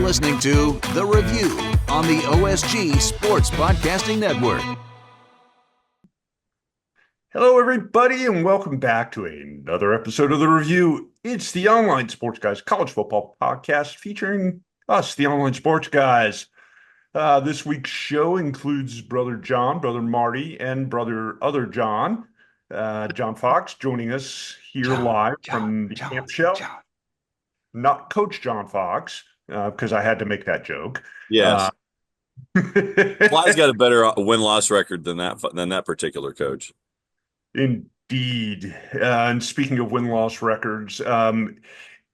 listening to The Review on the OSG Sports Podcasting Network. Hello, everybody, and welcome back to another episode of The Review. It's the Online Sports Guys college football podcast featuring us, the Online Sports Guys. This week's show includes Brother John, Brother Marty, and Brother Other John. John Fox joining us here live from the camp show. Not Coach John Fox, because I had to make that joke. Yes. Fly's got a better win-loss record than that particular coach. Indeed. And speaking of win-loss records,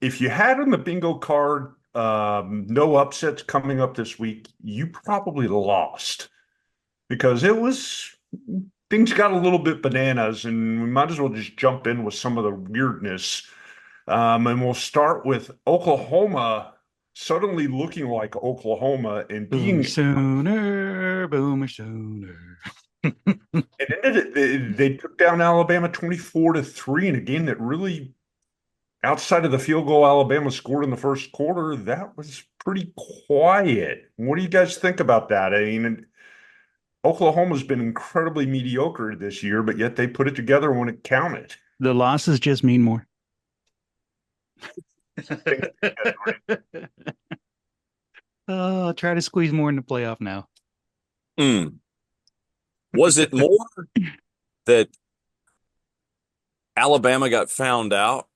if you had on the bingo card no upsets coming up this week, you probably lost because things got a little bit bananas, and we might as well just jump in with some of the weirdness. And we'll start with Oklahoma suddenly looking like Oklahoma and being Boomer Sooner. And they took down Alabama 24-3 in a game that really, outside of the field goal Alabama scored in the first quarter, that was pretty quiet. What do you guys think about that? I mean, Oklahoma's been incredibly mediocre this year, but yet they put it together when it counted. The losses just mean more. I'll try to squeeze more in the playoff now. Was it more that Alabama got found out?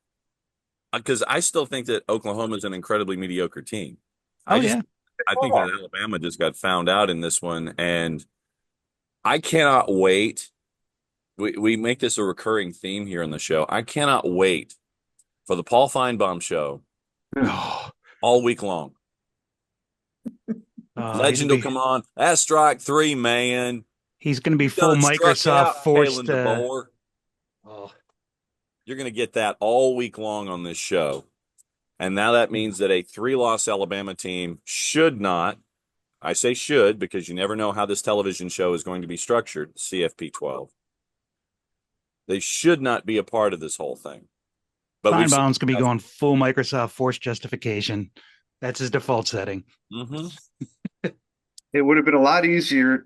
Because I still think that Oklahoma is an incredibly mediocre team. I think that Alabama just got found out in this one, and I cannot wait. We make this a recurring theme here on the show. I cannot wait for the Paul Feinbaum show all week long. Legend will come on. That's strike three, man. He's going to be full Microsoft forced. You're going to get that all week long on this show. And now that means that a 3-loss Alabama team should not, I say should because you never know how this television show is going to be structured, CFP 12. They should not be a part of this whole thing. But Feinbaum's going to be going full Microsoft forced justification. That's his default setting. Mm-hmm. It would have been a lot easier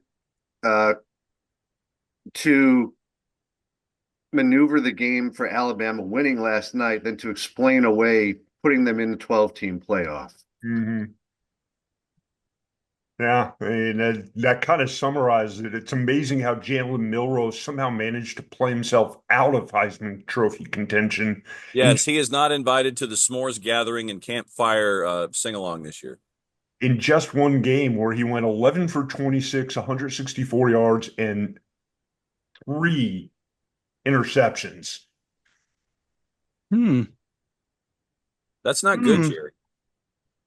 to maneuver the game for Alabama winning last night than to explain away putting them in the 12-team playoff. Mm-hmm. Yeah, I mean, that kind of summarizes it. It's amazing how Jalen Milroe somehow managed to play himself out of Heisman Trophy contention. Yes, he is not invited to the s'mores gathering and campfire sing-along this year. In just one game where he went 11 for 26, 164 yards, and 3 interceptions. That's not good, Jerry.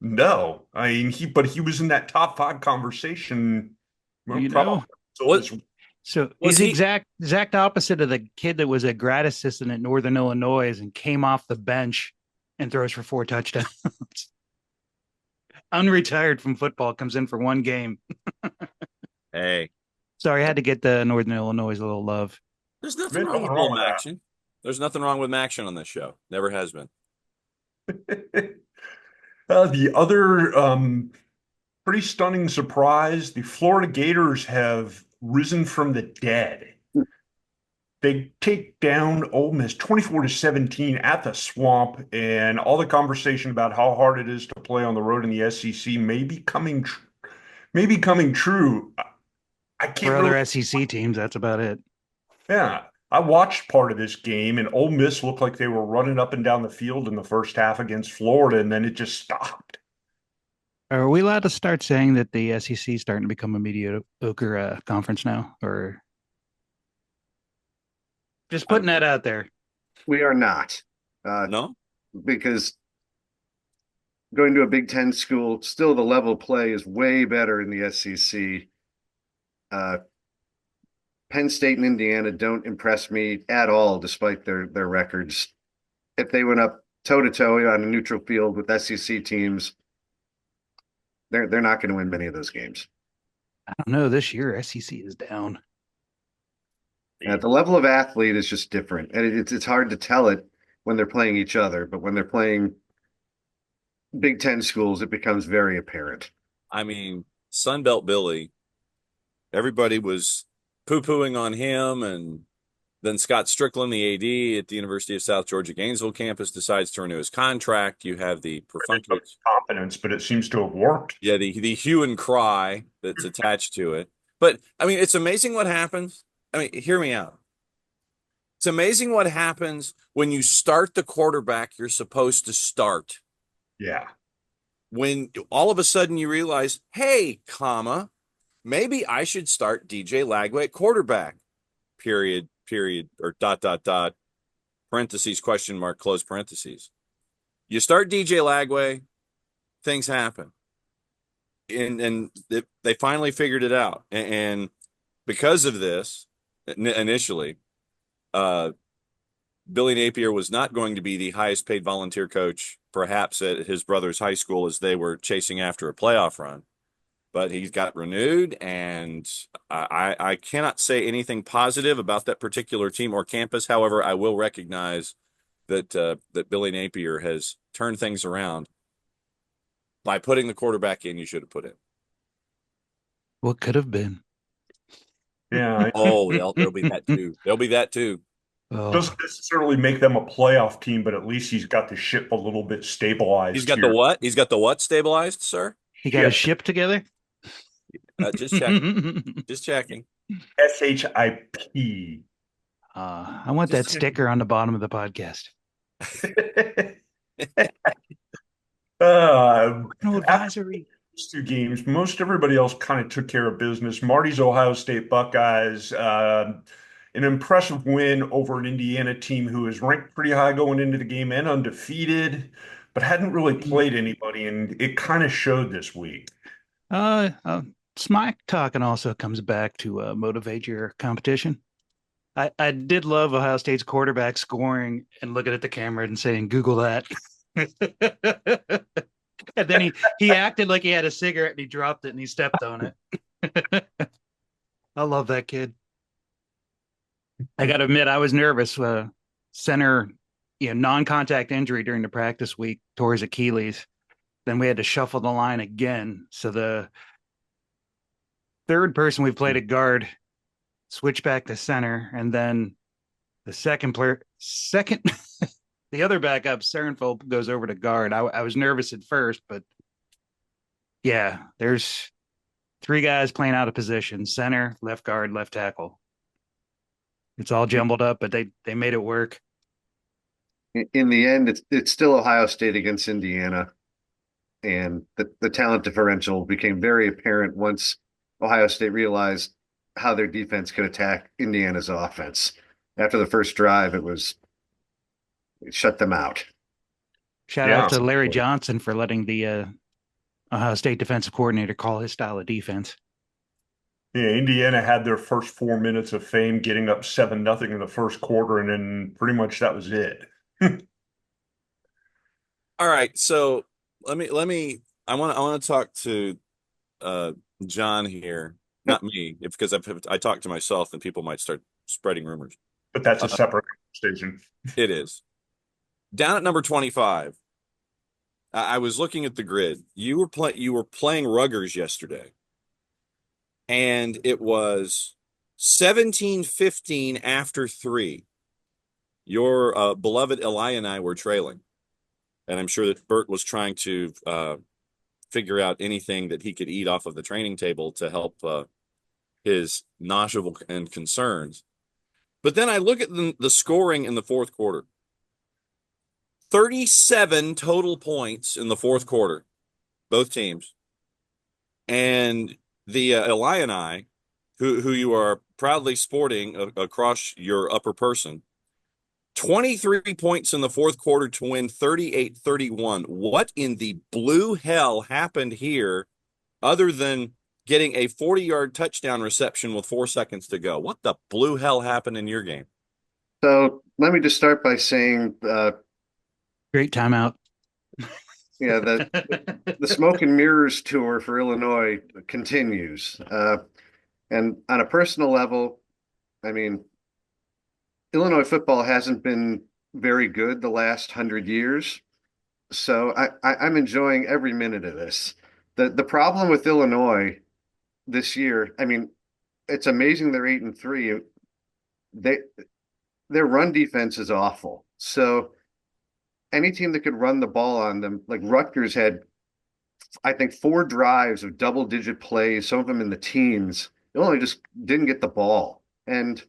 No, I mean he was in that top 5 conversation. So he's the exact opposite of the kid that was a grad assistant at Northern Illinois and came off the bench and throws for 4 touchdowns. Unretired from football, comes in for 1 game. Hey. Sorry, I had to get the Northern Illinois a little love. There's nothing wrong with little action. There's nothing wrong with action on this show. Never has been. The other pretty stunning surprise, the Florida Gators have risen from the dead. They take down Ole Miss 24-17 at the Swamp, and all the conversation about how hard it is to play on the road in the SEC may be coming true. I can't For other SEC teams, that's about it. Yeah, I watched part of this game, and Ole Miss looked like they were running up and down the field in the first half against Florida, and then it just stopped. Are we allowed to start saying that the SEC is starting to become a mediocre conference now, or just putting that out there? We are not. No? Because going to a Big Ten school, still the level of play is way better in the SEC. Penn State and Indiana don't impress me at all, despite their records. If they went up toe-to-toe on a neutral field with SEC teams, they're not going to win many of those games. I don't know. This year, SEC is down. The level of athlete is just different, and it's hard to tell it when they're playing each other. But when they're playing Big Ten schools, it becomes very apparent. I mean, Sunbelt Billy, everybody was poo-pooing on him, and then Scott Strickland, the AD at the University of South Georgia Gainesville campus, decides to renew his contract. You have the perfunctory confidence, but it seems to have worked. Yeah, the hue and cry that's attached to it. But I mean, it's amazing what happens. I mean, hear me out. It's amazing what happens when you start the quarterback you're supposed to start. Yeah. When all of a sudden you realize, hey, maybe I should start DJ Lagway at quarterback. Period, or ... parentheses, question mark, close parentheses. You start DJ Lagway, things happen. And they finally figured it out. And because of this, initially, Billy Napier was not going to be the highest paid volunteer coach, perhaps at his brother's high school, as they were chasing after a playoff run. But he's got renewed, and I cannot say anything positive about that particular team or campus. However, I will recognize that Billy Napier has turned things around by putting the quarterback in you should have put in. What could have been? Yeah. There'll be that too. There'll be that too. Oh. Doesn't necessarily make them a playoff team, but at least he's got the ship a little bit stabilized. He's got the what? He's got the what stabilized, sir? He got his ship together? Just checking. Just checking. SHIP. I want that sticker on the bottom of the podcast. No advisory. Two games. Most everybody else kind of took care of business. Marty's Ohio State Buckeyes, an impressive win over an Indiana team who is ranked pretty high going into the game and undefeated, but hadn't really played anybody, and it kind of showed this week. Smack talking also comes back to motivate your competition. I did love Ohio State's quarterback scoring and looking at the camera and saying, Google that. And then he acted like he had a cigarette and he dropped it and he stepped on it. I love that kid. I got to admit, I was nervous. Center, non-contact injury during the practice week, tore his Achilles. Then we had to shuffle the line again. So the third person we played at guard switched back to center, and then the second the other backup, Serenfeld, goes over to guard. I was nervous at first, but yeah, there's three guys playing out of position: center, left guard, left tackle. It's all jumbled up, but they made it work. In the end, it's still Ohio State against Indiana, and the talent differential became very apparent once Ohio State realized how their defense could attack Indiana's offense. After the first drive, it shut them out. Shout out to Larry Johnson for letting the Ohio State defensive coordinator call his style of defense. Yeah, Indiana had their first 4 minutes of fame, getting up 7-0 in the first quarter, and then pretty much that was it. All right, so let me. I want to talk to John here, not me, because I talk to myself, and people might start spreading rumors. But that's a separate conversation. It is. Down at number 25, I was looking at the grid. You were playing Rutgers yesterday, and it was 17-15 after 3. Your beloved Eli and I were trailing, and I'm sure that Bert was trying to figure out anything that he could eat off of the training table to help his nausea and concerns. But then I look at the scoring in the fourth quarter. 37 total points in the fourth quarter, both teams. And the Illini, who you are proudly sporting across your upper person, 23 points in the fourth quarter to win 38-31. What in the blue hell happened here other than getting a 40-yard touchdown reception with 4 seconds to go? What the blue hell happened in your game? So let me just start by saying great timeout. Yeah, the Smoke and Mirrors tour for Illinois continues. And on a personal level, I mean, Illinois football hasn't been very good the last 100 years. So I'm enjoying every minute of this. The problem with Illinois this year, I mean, it's amazing they're 8-3. They their run defense is awful. So any team that could run the ball on them, like Rutgers had, I think, 4 drives of double-digit plays, some of them in the teens. Illinois just didn't get the ball. And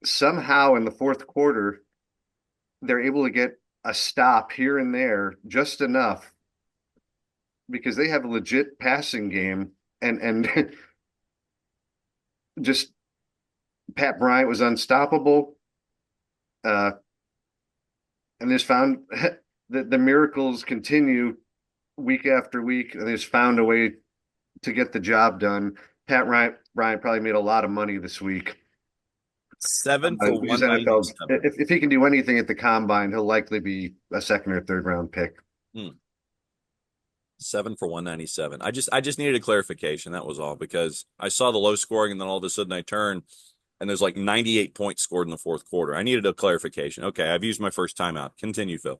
somehow in the fourth quarter, they're able to get a stop here and there just enough because they have a legit passing game and just Pat Bryant was unstoppable. And just found the miracles continue week after week. And they just found a way to get the job done. Bryant probably made a lot of money this week. 7 for Because NFL, 197. if he can do anything at the combine, he'll likely be a second or third round pick. 7 for 197. I just needed a clarification. That was all, because I saw the low scoring and then all of a sudden I turn and there's like 98 points scored in the fourth quarter. I needed a clarification. Okay, I've used my first timeout. Continue, Phil.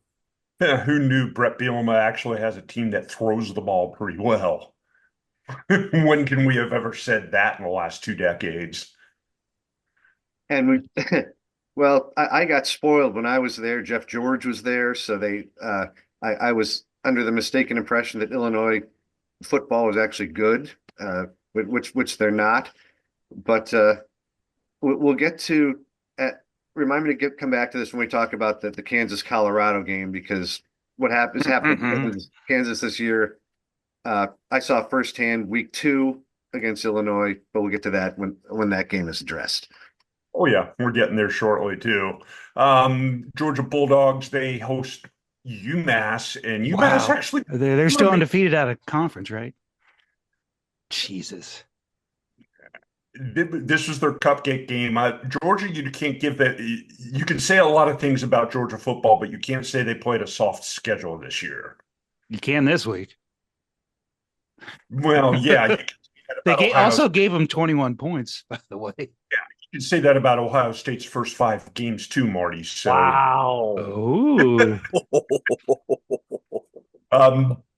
Yeah, who knew Brett Bielema actually has a team that throws the ball pretty well? When can we have ever said that in the last 2 decades? And well, I got spoiled when I was there. Jeff George was there, so I was under the mistaken impression that Illinois football was actually good, which they're not. But we'll get to. Remind me to come back to this when we talk about the Kansas Colorado game, because what is happening with Kansas this year. I saw firsthand week 2 against Illinois, but we'll get to that when that game is addressed. Oh yeah, we're getting there shortly too. Georgia Bulldogs, they host UMass, and UMass actually they're still undefeated out of conference, right? Jesus. This was their cupcake game. Georgia, you can't give that. You can say a lot of things about Georgia football, but you can't say they played a soft schedule this year. You can this week. Well, yeah. They also gave them 21 points, by the way. Yeah, you can say that about Ohio State's first 5 games too, Marty. So, wow. Oh.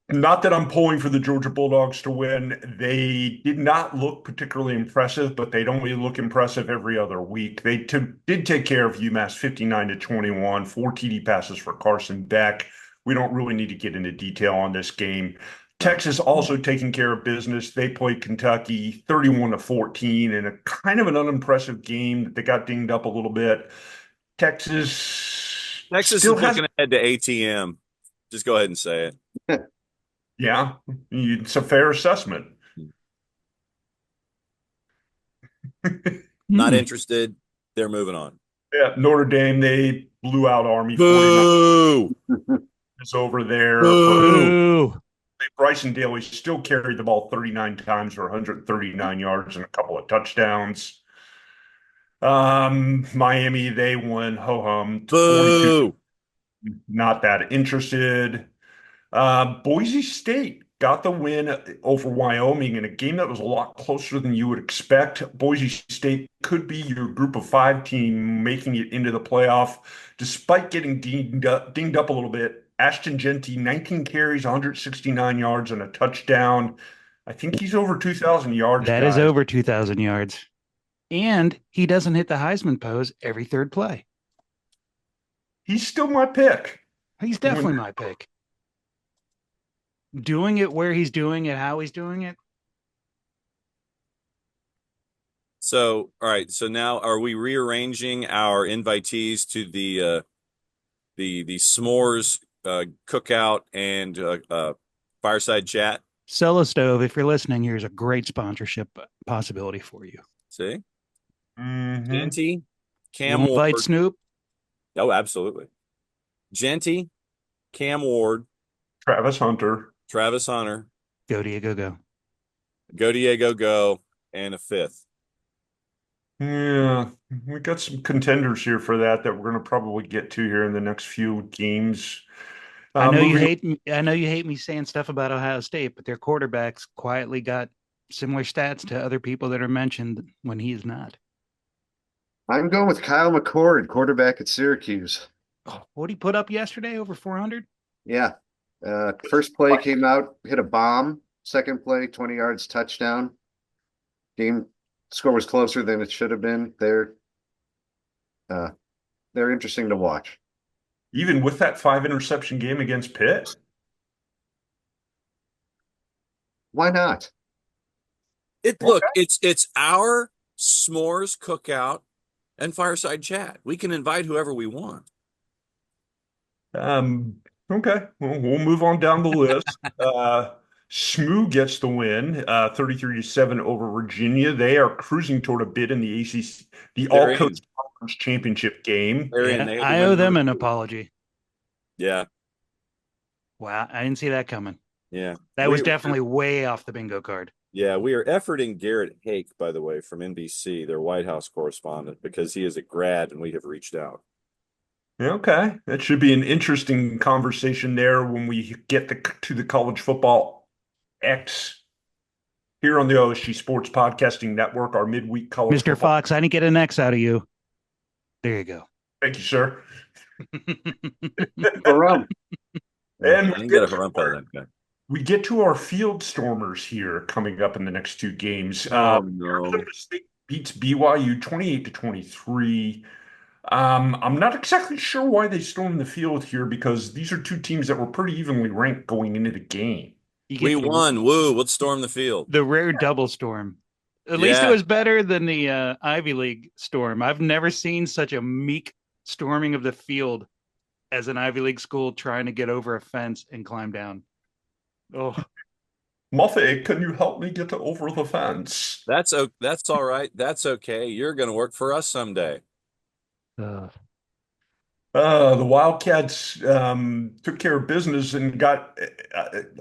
Not that I'm pulling for the Georgia Bulldogs to win. They did not look particularly impressive, but they don't really look impressive every other week. They did take care of UMass 59-21, 4 TD passes for Carson Beck. We don't really need to get into detail on this game. Texas also taking care of business. They played Kentucky 31-14 in a kind of an unimpressive game. They got dinged up a little bit. Texas is looking ahead to ATM. Just go ahead and say it. Yeah, it's a fair assessment. Not interested. They're moving on. Yeah, Notre Dame, they blew out Army. Boo! Is over there. Boo! Bryson Daly still carried the ball 39 times for 139 yards and a couple of touchdowns. Miami, they won ho-hum. Boo! Not that interested. Boise State got the win over Wyoming in a game that was a lot closer than you would expect. Boise State could be your group of 5 team making it into the playoff, despite getting dinged up a little bit. Ashton Genty, 19 carries, 169 yards, and a touchdown. I think he's over 2,000 yards. That is over 2,000 yards. And he doesn't hit the Heisman pose every third play. He's still my pick. He's definitely my pick. Doing it where he's doing it, how he's doing it. So, all right. So now, are we rearranging our invitees to the s'mores cookout and fireside chat? Solo Stove, if you're listening, here's a great sponsorship possibility for you. See, Genty, Cam We'll invite Ward. Snoop. Oh, absolutely. Genty, Cam Ward, Travis Hunter. Go Diego, go. Go Diego, go, and a 5th. Yeah, we got some contenders here for that we're going to probably get to here in the next few games. I know you hate me. I know you hate me saying stuff about Ohio State, but their quarterbacks quietly got similar stats to other people that are mentioned when he is not. I'm going with Kyle McCord, quarterback at Syracuse. What did he put up yesterday? Over 400? Yeah. First play came out, hit a bomb. Second play, 20 yards, touchdown. Game score was closer than it should have been. Uh, they're interesting to watch. Even with that 5 interception game against Pitt? Why not? Look, it's our s'mores cookout and fireside chat. We can invite whoever we want. Okay, well, we'll move on down the list. SMU gets the win, 33-7 over Virginia. They are cruising toward a bid in the ACC, the They're All Coast in. Conference Championship game. They're in. Yeah, They had to I win owe them number an 2. apology. Yeah, Wow, I didn't see that coming. yeah. That was definitely way off the bingo card. Yeah, we are efforting Garrett Hake, by the way, from NBC, their White House correspondent, because he is a grad and we have reached out. Okay, that should be an interesting conversation there when we get to the college football X here on the OSG Sports Podcasting Network, our midweek college Mr. football. Fox, I didn't get an X out of you. There you go. Thank you, sir. Harum. And I didn't get a rump out of that guy. we get to our field stormers here coming up in the next 2 games. Oh, no. Arizona State beats BYU 28-23. I'm not exactly sure why they stormed the field here because these are 2 teams that were pretty evenly ranked going into the game. We won. Woo. Let's storm the field. The rare double storm. At least it was better than the Ivy League storm. I've never seen such a meek storming of the field as an Ivy League school trying to get over a fence and climb down. Oh, Muffet, can you help me get over the fence? That's all right. That's okay. You're going to work for us someday. The Wildcats took care of business and got.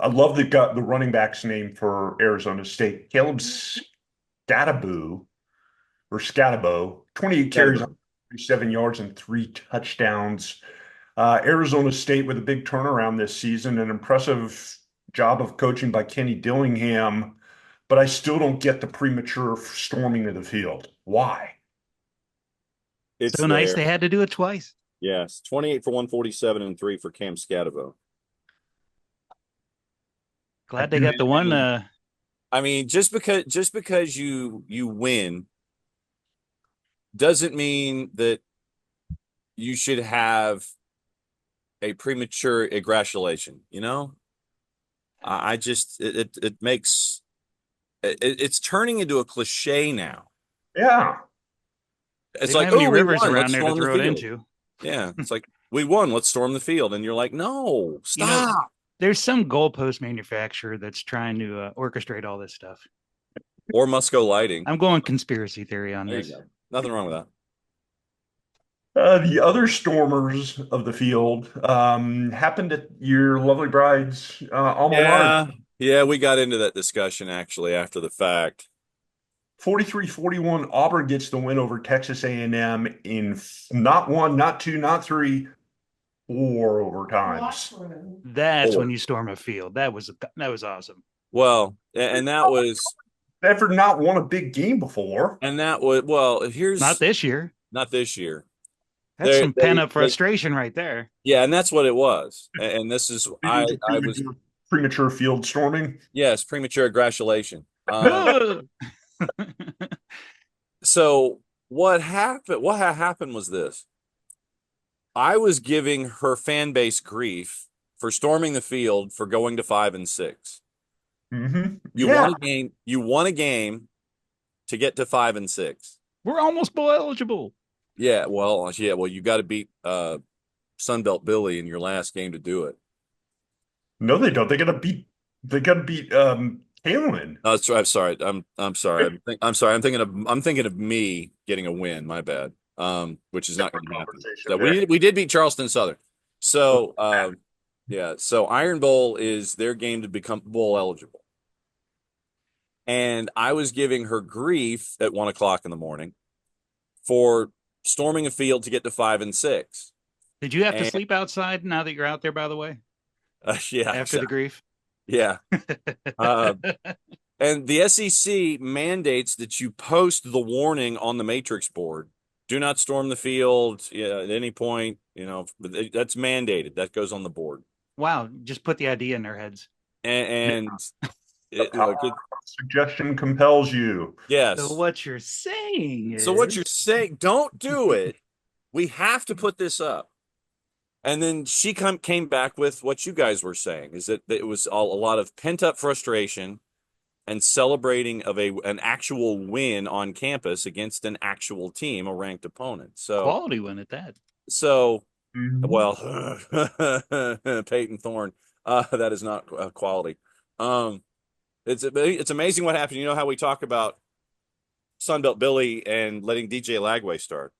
I love they got the running back's name for Arizona State, Caleb Scatabo, 28 carries, 37 yards, and 3 touchdowns. Arizona State with a big turnaround this season, an impressive job of coaching by Kenny Dillingham, but I still don't get the premature storming of the field. Why? It's so nice they had to do it twice. Yes, 28 for 147 and 3 for Cam Scatavo. Glad they got the one. I mean, just because you win doesn't mean that you should have a premature congratulation. You know, I just it makes it's turning into a cliche now. Yeah, it's they like have any oh, rivers won. around Let's there to storm the throw it field. into. Yeah, it's like we won. Let's storm the field, and you're like, no, stop. You know, there's some goalpost manufacturer that's trying to orchestrate all this stuff. Or Musco Lighting. I'm going conspiracy theory on this. Nothing wrong with that. The other stormers of the field happened at your lovely bride's alma mater. Yeah, we got into that discussion actually after the fact. 43-41, Auburn gets the win over Texas A&M in not 1, not 2, not 3, 4 overtimes. That's when you storm a field. That was awesome. Well, and that was Ever not won a big game before. And that was here's not this year. Not this year. That's some pent-up frustration right there. Yeah, and that's what it was. And this is I was premature field storming. Yes, premature congratulation. So what happened was this. I was giving her fan base grief for storming the field for going to 5 and 6. Mm-hmm. You won a game to get to 5 and 6. We're almost bowl eligible. Yeah, well, you got to beat Sunbelt Billy in your last game to do it. No, they don't. They got to beat Kalen. I'm sorry. I'm sorry. I'm sorry. I'm thinking of me getting a win. My bad. Which is not going to happen. So we did beat Charleston Southern. So yeah. So Iron Bowl is their game to become bowl eligible. And I was giving her grief at 1 o'clock in the morning for storming a field to get to 5 and 6. Did you have to sleep outside now that you're out there, by the way? Yeah. After the grief? Yeah. And the SEC mandates that you post the warning on the matrix board. Do not storm the field at any point. That's mandated. That goes on the board. Wow, just put the idea in their heads. And Look, suggestion compels you. yes. So what you're saying is, So what you're saying, don't do it. We have to put this up. And then she came back with what you guys were saying, is that it was a lot of pent up frustration and celebrating of an actual win on campus against an actual team, a ranked opponent. So quality win at that. So, well, Peyton Thorne, that is not quality. It's amazing what happened. You know how we talk about Sunbelt Billy and letting DJ Lagway start.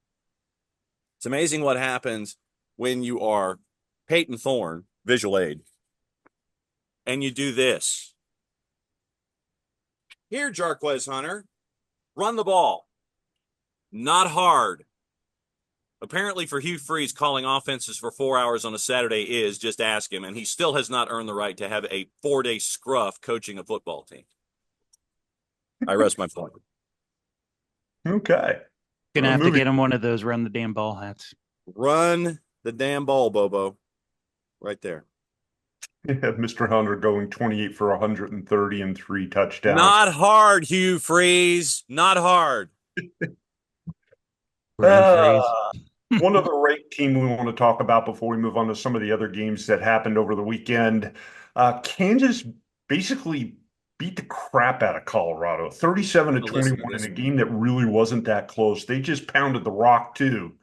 It's amazing what happens when you are Peyton Thorne, visual aid, and you do this. Here, Jarquez Hunter, run the ball. Not hard. Apparently, for Hugh Freeze, calling offenses for 4 hours on a Saturday is just ask him, and he still has not earned the right to have a 4-day scruff coaching a football team. I rest my point. Okay. Gonna have to get him one of those run the damn ball hats. Run the damn ball, Bobo. Right there. You have Mr. Hunter going 28 for 130 and 3 touchdowns. Not hard, Hugh Freeze. Not hard. One other ranked team we want to talk about before we move on to some of the other games that happened over the weekend. Kansas basically beat the crap out of Colorado, 37-21 in a game that really wasn't that close. They just pounded the rock too.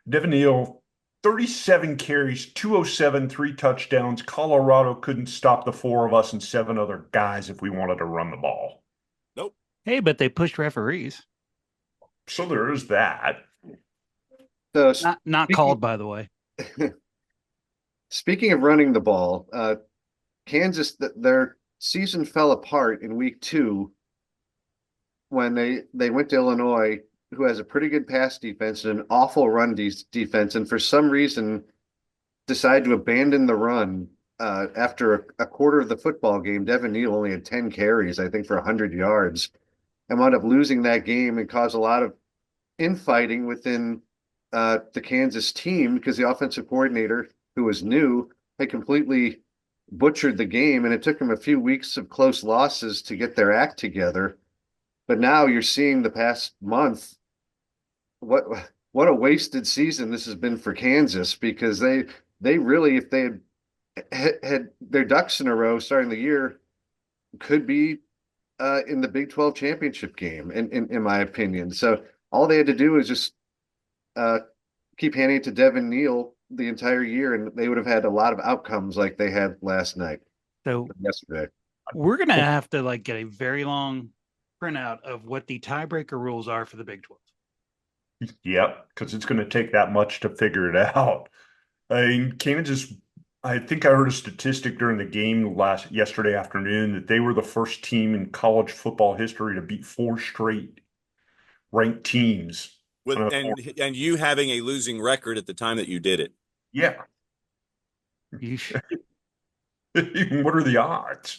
Devin Neal, 37 carries, 207, 3 touchdowns. Colorado couldn't stop the 4 of us and 7 other guys if we wanted to run the ball. Nope. Hey, but they pushed referees. So there is that. So not called, by the way. Speaking of running the ball, Kansas, their season fell apart in week 2 when they went to Illinois, who has a pretty good pass defense and an awful run defense, and for some reason decided to abandon the run after a quarter of the football game. Devin Neal only had 10 carries, I think, for 100 yards, and wound up losing that game and caused a lot of infighting within the Kansas team because the offensive coordinator, who was new, had completely butchered the game, and it took them a few weeks of close losses to get their act together. But now you're seeing the past month what a wasted season this has been for Kansas, because they really, if they had their ducks in a row starting the year, could be in the Big 12 championship game, in my opinion. So all they had to do is just keep handing it to Devin Neal the entire year, and they would have had a lot of outcomes like they had last night. So yesterday, we're gonna have to get a very long printout of what the tiebreaker rules are for the Big 12. Yep, because it's going to take that much to figure it out. I mean, Kansas, I think I heard a statistic during the game yesterday afternoon that they were the first team in college football history to beat 4 straight ranked teams. And you having a losing record at the time that you did it. Yeah. What are the odds?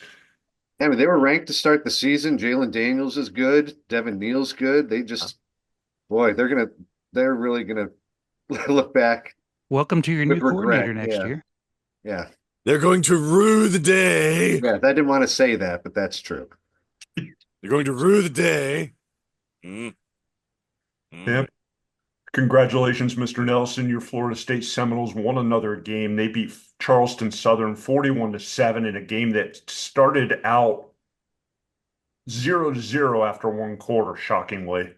I mean, they were ranked to start the season. Jalen Daniels is good. Devin Neal's good. They just, boy, they're really gonna look back. Welcome to your new coordinator next year. Yeah. They're going to rue the day. Yeah, I didn't want to say that, but that's true. They're going to rue the day. Yep. Congratulations, Mr. Nelson. Your Florida State Seminoles won another game. They beat Charleston Southern 41-7 in a game that started out 0-0 after 1 quarter, shockingly.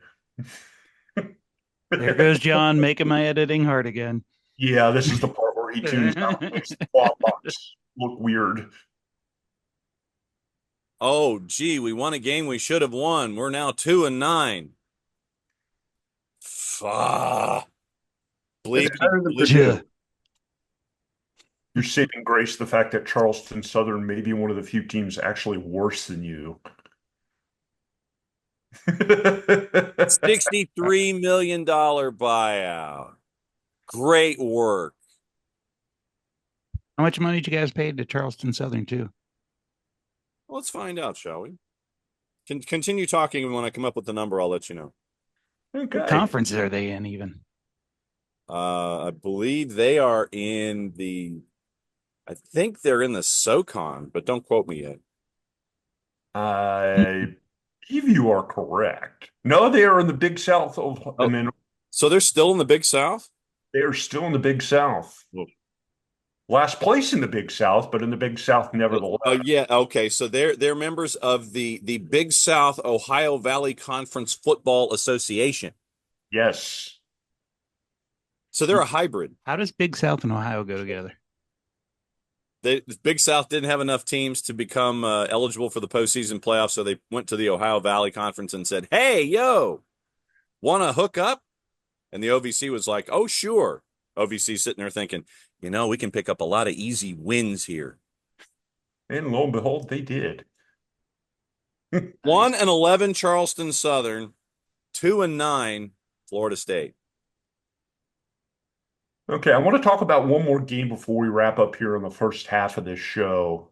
There goes John making my editing hard again. Yeah, this is the part where he tunes out. Makes the quad box look weird. Oh, gee, we won a game we should have won. We're now 2-9. You're saving grace the fact that Charleston Southern may be one of the few teams actually worse than you. $63 million buyout. Great work. How much money did you guys pay to Charleston Southern too? Let's find out, shall we? Continue talking, and when I come up with the number, I'll let you know. Okay. What conferences are they in even? I believe they are in the I think they're in the SoCon, but don't quote me yet. I believe you are correct. No, they are in the Big South. And then So they're still in the Big South? they are still in the Big South. Well, Last place in the Big South, but in the Big South nevertheless. oh yeah, okay. So they're members of the Big South Ohio Valley Conference Football Association. Yes. So they're a hybrid. How does Big South and Ohio go together? The Big South didn't have enough teams to become eligible for the postseason playoffs, so they went to the Ohio Valley Conference and said, "Hey, yo, want to hook up?" And the OVC was like, "Oh, sure." OVC sitting there thinking, we can pick up a lot of easy wins here. And lo and behold, they did. 1-11 Charleston Southern, 2-9 Florida State. Okay, I want to talk about one more game before we wrap up here in the first half of this show,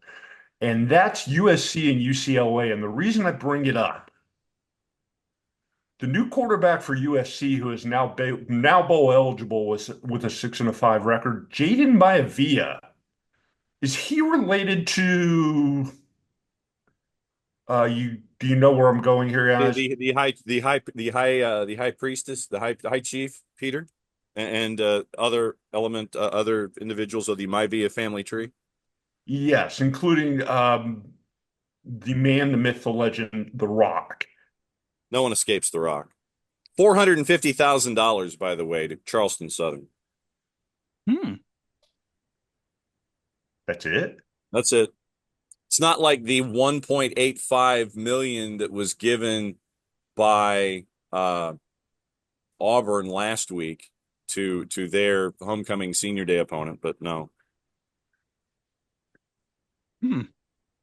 and that's USC and UCLA. And the reason I bring it up, the new quarterback for USC, who is now bowl eligible with a 6-5 record, Jaden Maivia. Is he related to? Do you know where I'm going here, guys? The high priestess, the high chief Peter, and other individuals of the Maivia family tree. Yes, including the man, the myth, the legend, The Rock. No one escapes The Rock. $450,000, by the way, to Charleston Southern. That's it? That's it. It's not like the $1.85 million that was given by Auburn last week to their homecoming senior day opponent, but no.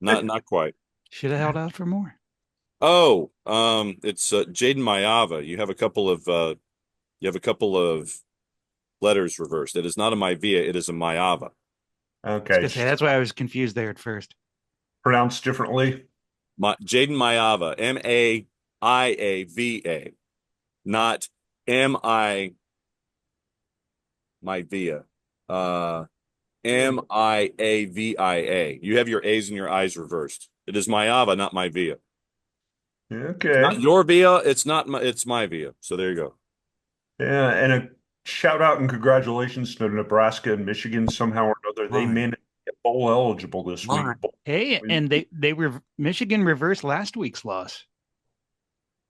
Not quite. Should have held out for more. Oh, it's Jaden Maivia. You have a couple of letters reversed. It is not a Maivia, it is a Maivia. Okay. That's why I was confused there at first. Pronounced differently? Jaden Maivia, Maiava, not Maivia. Miavia. You have your A's and your I's reversed. It is Maivia, not Maivia. Okay. Not your Via, it's my Via. So there you go. Yeah, and a shout out and congratulations to Nebraska and Michigan somehow or another. They managed to get bowl eligible this week. Hey, and they were Michigan reversed last week's loss.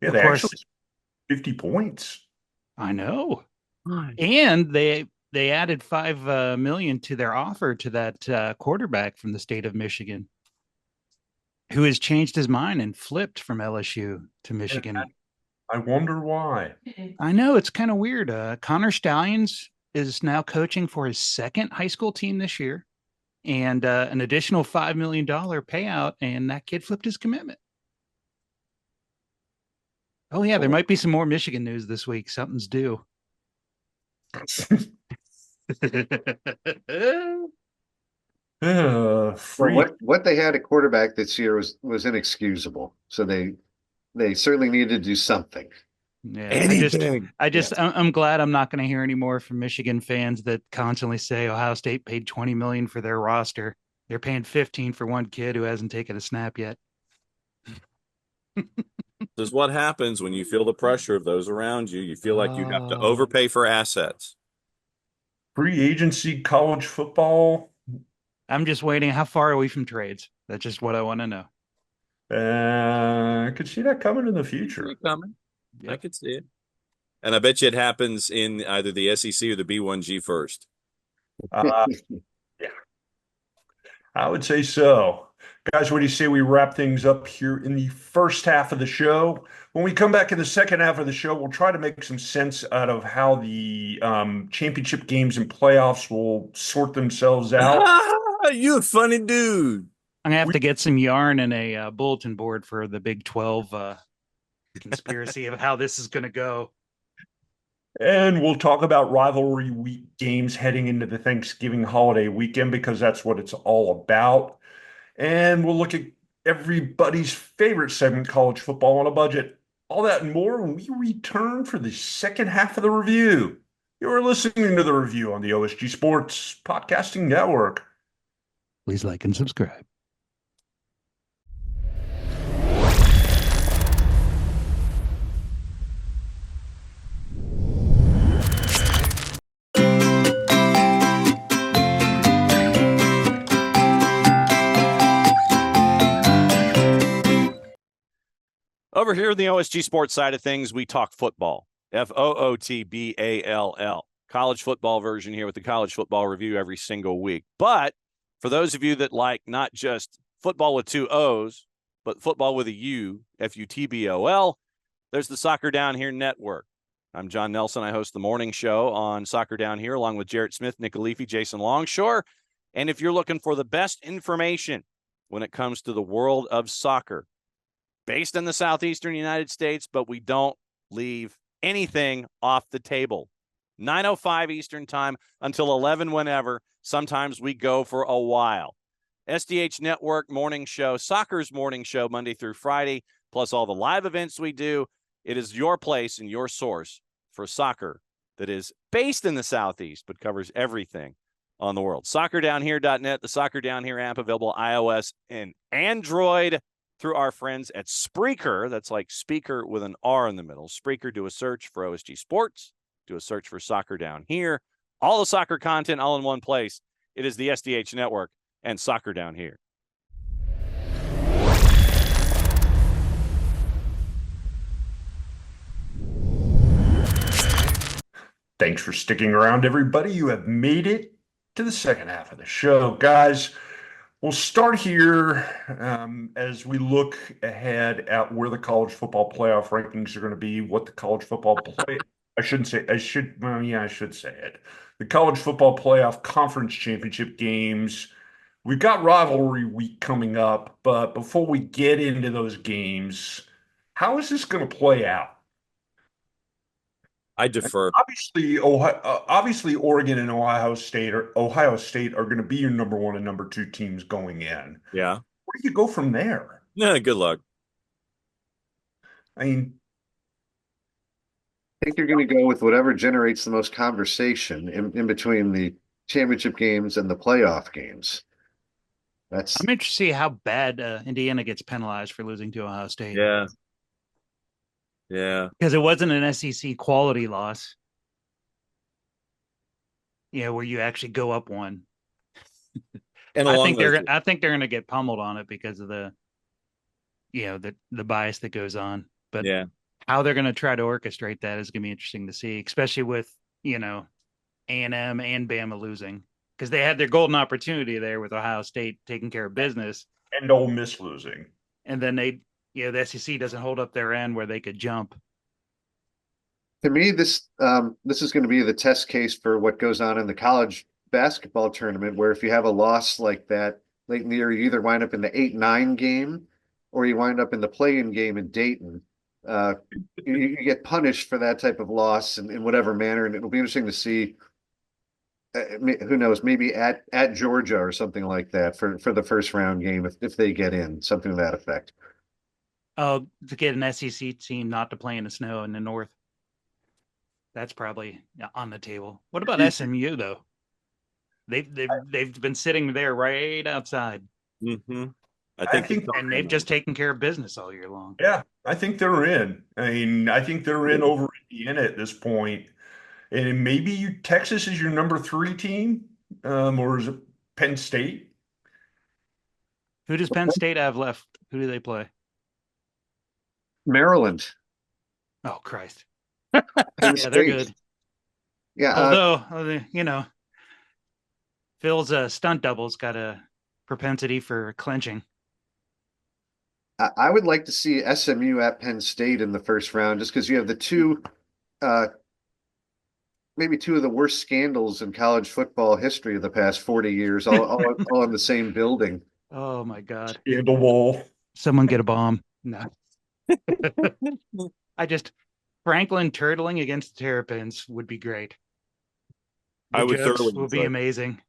Yeah, they actually 50 points. I know. And they added $5 million to their offer to that quarterback from the state of Michigan, who has changed his mind and flipped from LSU to Michigan. I wonder why. I know, it's kind of weird. Connor Stallions is now coaching for his second high school team this year, and an additional $5 million payout, and that kid flipped his commitment. Oh yeah, there might be some more Michigan news this week. Something's due. Well, what they had at quarterback this year was inexcusable. So they certainly needed to do something. Yeah, anything. I'm glad I'm not going to hear any more from Michigan fans that constantly say Ohio State paid $20 million for their roster. They're paying 15 for one kid who hasn't taken a snap yet. This is what happens when you feel the pressure of those around you. You feel like you have to overpay for assets. Free agency, college football. I'm just waiting. How far are we from trades? That's just what I want to know. I could see that coming in the future. Coming. Yep. I could see it. And I bet you it happens in either the SEC or the B1G first. Yeah, I would say so. Guys, what do you say we wrap things up here in the first half of the show? When we come back in the second half of the show, we'll try to make some sense out of how the championship games and playoffs will sort themselves out. You a funny dude. I'm going to have to get some yarn and a bulletin board for the Big 12 conspiracy of how this is going to go. And we'll talk about rivalry week games heading into the Thanksgiving holiday weekend because that's what it's all about. And we'll look at everybody's favorite segment, college football on a budget. All that and more when we return for the second half of the review. You're listening to the review on the OSG Sports Podcasting Network. Please like and subscribe. Over here in the OSG Sports side of things, we talk football. Football. College football version here with the college football review every single week. But for those of you that like not just football with two O's, but football with a U, Futbol, there's the Soccer Down Here Network. I'm John Nelson. I host the morning show on Soccer Down Here along with Jarrett Smith, Nick Alifi, Jason Longshore. And if you're looking for the best information when it comes to the world of soccer, based in the southeastern United States, but we don't leave anything off the table. 9:05 Eastern time until 11 whenever. Sometimes we go for a while. SDH Network morning show, soccer's morning show, Monday through Friday, plus all the live events we do. It is your place and your source for soccer that is based in the Southeast, but covers everything on the world. SoccerDownHere.net, the Soccer Down Here app, available iOS and Android through our friends at Spreaker. That's like speaker with an R in the middle. Spreaker, do a search for OSG Sports, do a search for Soccer Down Here. All the soccer content all in one place. It is the SDH Network and Soccer Down Here. Thanks for sticking around, everybody. You have made it to the second half of the show, guys. We'll start here as we look ahead at where the college football playoff rankings are going to be, what the college football play. I should say it. The college football playoff conference championship games. We've got rivalry week coming up, but before we get into those games, how is this going to play out? I defer. Obviously, Oregon and Ohio State are going to be your number one and number two teams going in. Yeah. Where do you go from there? Yeah, good luck. I mean, I think you're going to go with whatever generates the most conversation in between the championship games and the playoff games. I'm interested to see how bad Indiana gets penalized for losing to Ohio State. Yeah. Yeah. Because it wasn't an SEC quality loss. Yeah, where you actually go up one. And I think they're going to get pummeled on it because of the bias that goes on. But yeah, how they're going to try to orchestrate that is going to be interesting to see, especially with A&M and Bama losing, because they had their golden opportunity there with Ohio State taking care of business and Ole Miss losing, and then the SEC doesn't hold up their end where they could jump. To me, this is going to be the test case for what goes on in the college basketball tournament, where if you have a loss like that late in the year, you either wind up in the 8-9 game or you wind up in the play-in game in Dayton. You get punished for that type of loss in whatever manner, and it'll be interesting to see. Who knows? Maybe at Georgia or something like that for the first round game if they get in, something to that effect. Oh, to get an SEC team not to play in the snow in the north. That's probably on the table. What about SMU though? They've been sitting there right outside. Mm-hmm. I think and they've just taken care of business all year long. Yeah, I think they're in. I mean, I think they're in over Indiana at this point. And maybe Texas is your number 3 team, or is it Penn State? Who does Penn State have left? Who do they play? Maryland. Oh, Christ. Penn Yeah, they're good. Yeah. Although, Phil's stunt double's got a propensity for clinching. I would like to see SMU at Penn State in the first round, just because you have the maybe two of the worst scandals in college football history of the past 40 years, all in the same building. Oh my God. Scandal wall. Someone get a bomb. No. Franklin turtling against the Terrapins would be great. I would thoroughly will be amazing.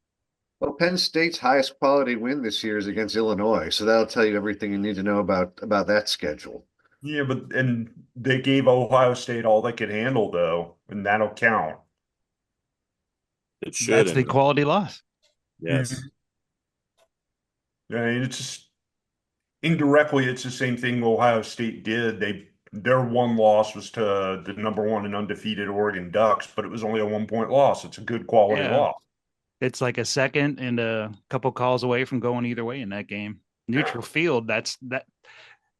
Well, Penn State's highest quality win this year is against Illinois, so that'll tell you everything you need to know about that schedule. Yeah, and they gave Ohio State all they could handle though, and that'll count. It should. That's the quality loss. Yes. I mean, it's just indirectly, it's the same thing Ohio State did. Their one loss was to the #1 and undefeated Oregon Ducks, but it was only a 1 point loss. It's a good quality Yeah. loss. It's like a second and a couple calls away from going either way in that game. Neutral field, that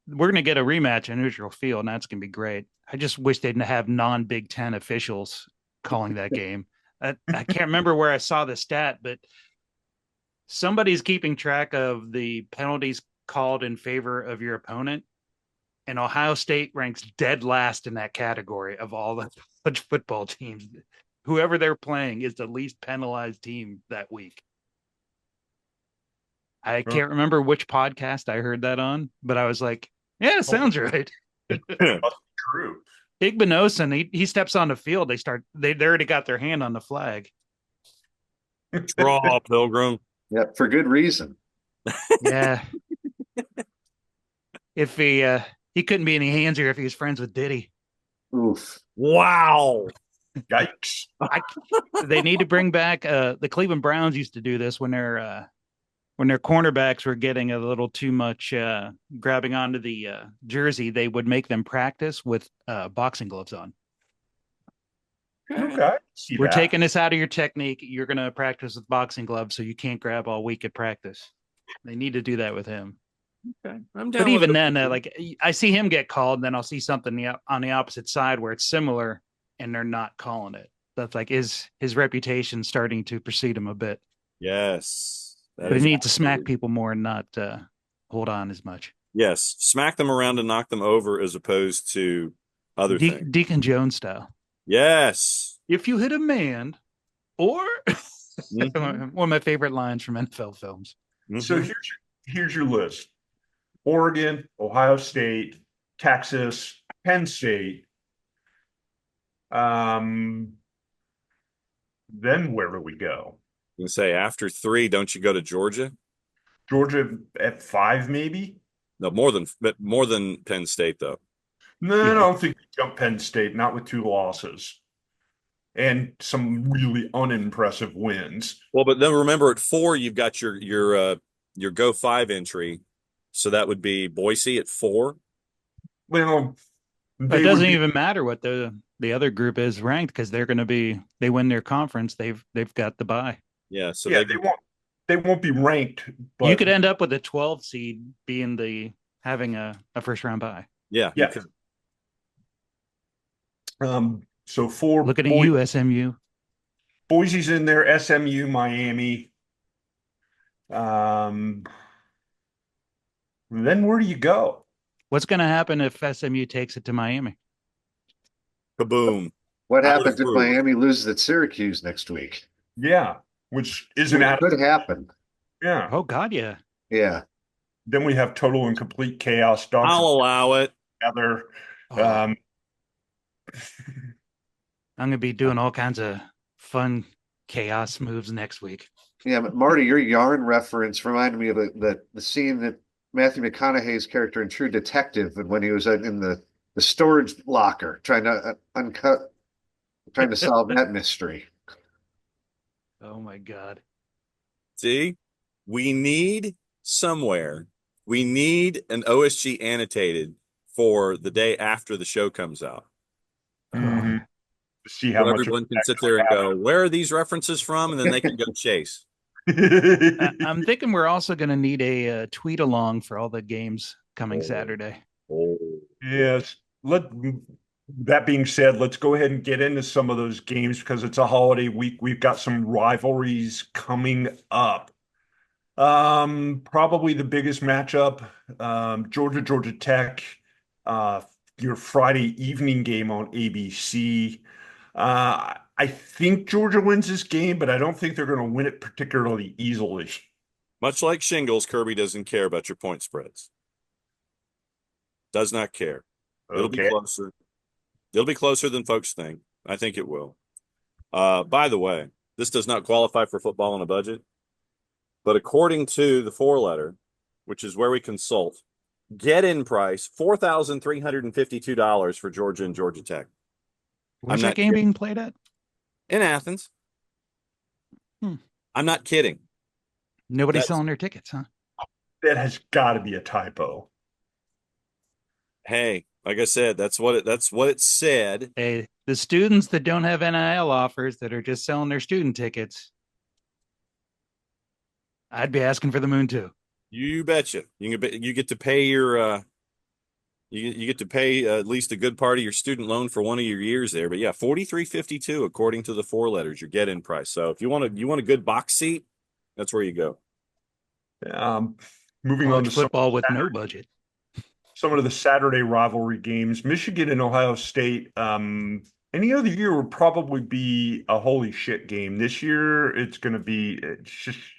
we're going to get a rematch in neutral field, and that's going to be great. I just wish they didn't have non-Big Ten officials calling that game. I can't remember where I saw the stat, but somebody's keeping track of the penalties called in favor of your opponent, and Ohio State ranks dead last in that category of all the college football teams. Whoever they're playing is the least penalized team that week. I can't remember which podcast I heard that on, but I was like, yeah, it sounds right. True. Igbinosun, he steps on the field. They already got their hand on the flag. Draw, Pilgrim. Yeah, for good reason. Yeah. If he couldn't be any handsier if he was friends with Diddy. Oof. Wow. Yikes. They need to bring back the Cleveland Browns used to do this when their cornerbacks were getting a little too much grabbing onto the jersey. They would make them practice with boxing gloves on. Okay. We're taking this out of your technique. You're going to practice with boxing gloves so you can't grab all week at practice. They need to do that with him. Okay. I'm down. But even then, like I see him get called, and then I'll see something on the opposite side where it's similar, and they're not calling it. That's like his reputation starting to precede him a bit. Yes. But he needs to smack people more and not hold on as much. Yes. Smack them around and knock them over as opposed to other things. Deacon Jones style. Yes. If you hit a man, or Mhm. one of my favorite lines from NFL films. So here's your list: Oregon, Ohio State, Texas, Penn State. Then where do we go? You can say after 3, don't you go to Georgia? Georgia at 5, maybe? No, more than Penn State, though. No, I don't think we jump Penn State, not with 2 losses and some really unimpressive wins. Well, but then remember at 4, you've got your Go 5 entry, so that would be Boise at 4. Well, It they doesn't would be- even matter what the other group is ranked because they're going to be they win their conference. They've got the bye. Yeah, so yeah, they won't be ranked, but You could end up with a 12 seed having a first round bye. yeah. yeah. So 4 Looking at you, SMU. Boise's in there, SMU, Miami. Then where do you go? What's going to happen if SMU takes it to Miami? Kaboom. What I would happens if approve. Miami loses at Syracuse next week? Yeah, which isn't It out. could happen. Yeah. Oh God, yeah. Yeah. Then we have total and complete chaos. Dogs I'll allow it. together. Oh, I'm going to be doing all kinds of fun chaos moves next week. Yeah, but Marty, your yarn reference reminded me of the scene that Matthew McConaughey's character in True Detective, and when he was in the storage locker trying to solve that mystery. Oh my God. See, we need an OSG annotated for the day after the show comes out. to see So how much everyone can sit there and go, where are these references from? And then they can go chase. I'm thinking we're also going to need a tweet along for all the games coming Saturday. Oh. Yes. That being said, let's go ahead and get into some of those games because it's a holiday week. We've got some rivalries coming up. Probably the biggest matchup, Georgia Tech, your Friday evening game on ABC. I think Georgia wins this game, but I don't think they're going to win it particularly easily. Much like shingles, Kirby doesn't care about your point spreads. Does not care. It'll be closer. It'll be closer than folks think. I think it will. By the way, this does not qualify for football on a budget, but according to the 4-letter, which is where we consult, get-in price $4,352 for Georgia and Georgia Tech. Where's that game being played at? In Athens. I'm not kidding. Nobody's selling their tickets, huh? That has got to be a typo. Hey, like I said, that's what it said. Hey, the students that don't have NIL offers that are just selling their student tickets, I'd be asking for the moon too. You betcha. You get to pay your you get to pay at least a good part of your student loan for one of your years there. But yeah, $43.52 according to the 4 letters, your get-in price. So if you want a good box seat, that's where you go. Moving on College to football with no budget. some of the Saturday rivalry games, Michigan and Ohio State. Any other year would probably be a holy shit game. This year, it's going to be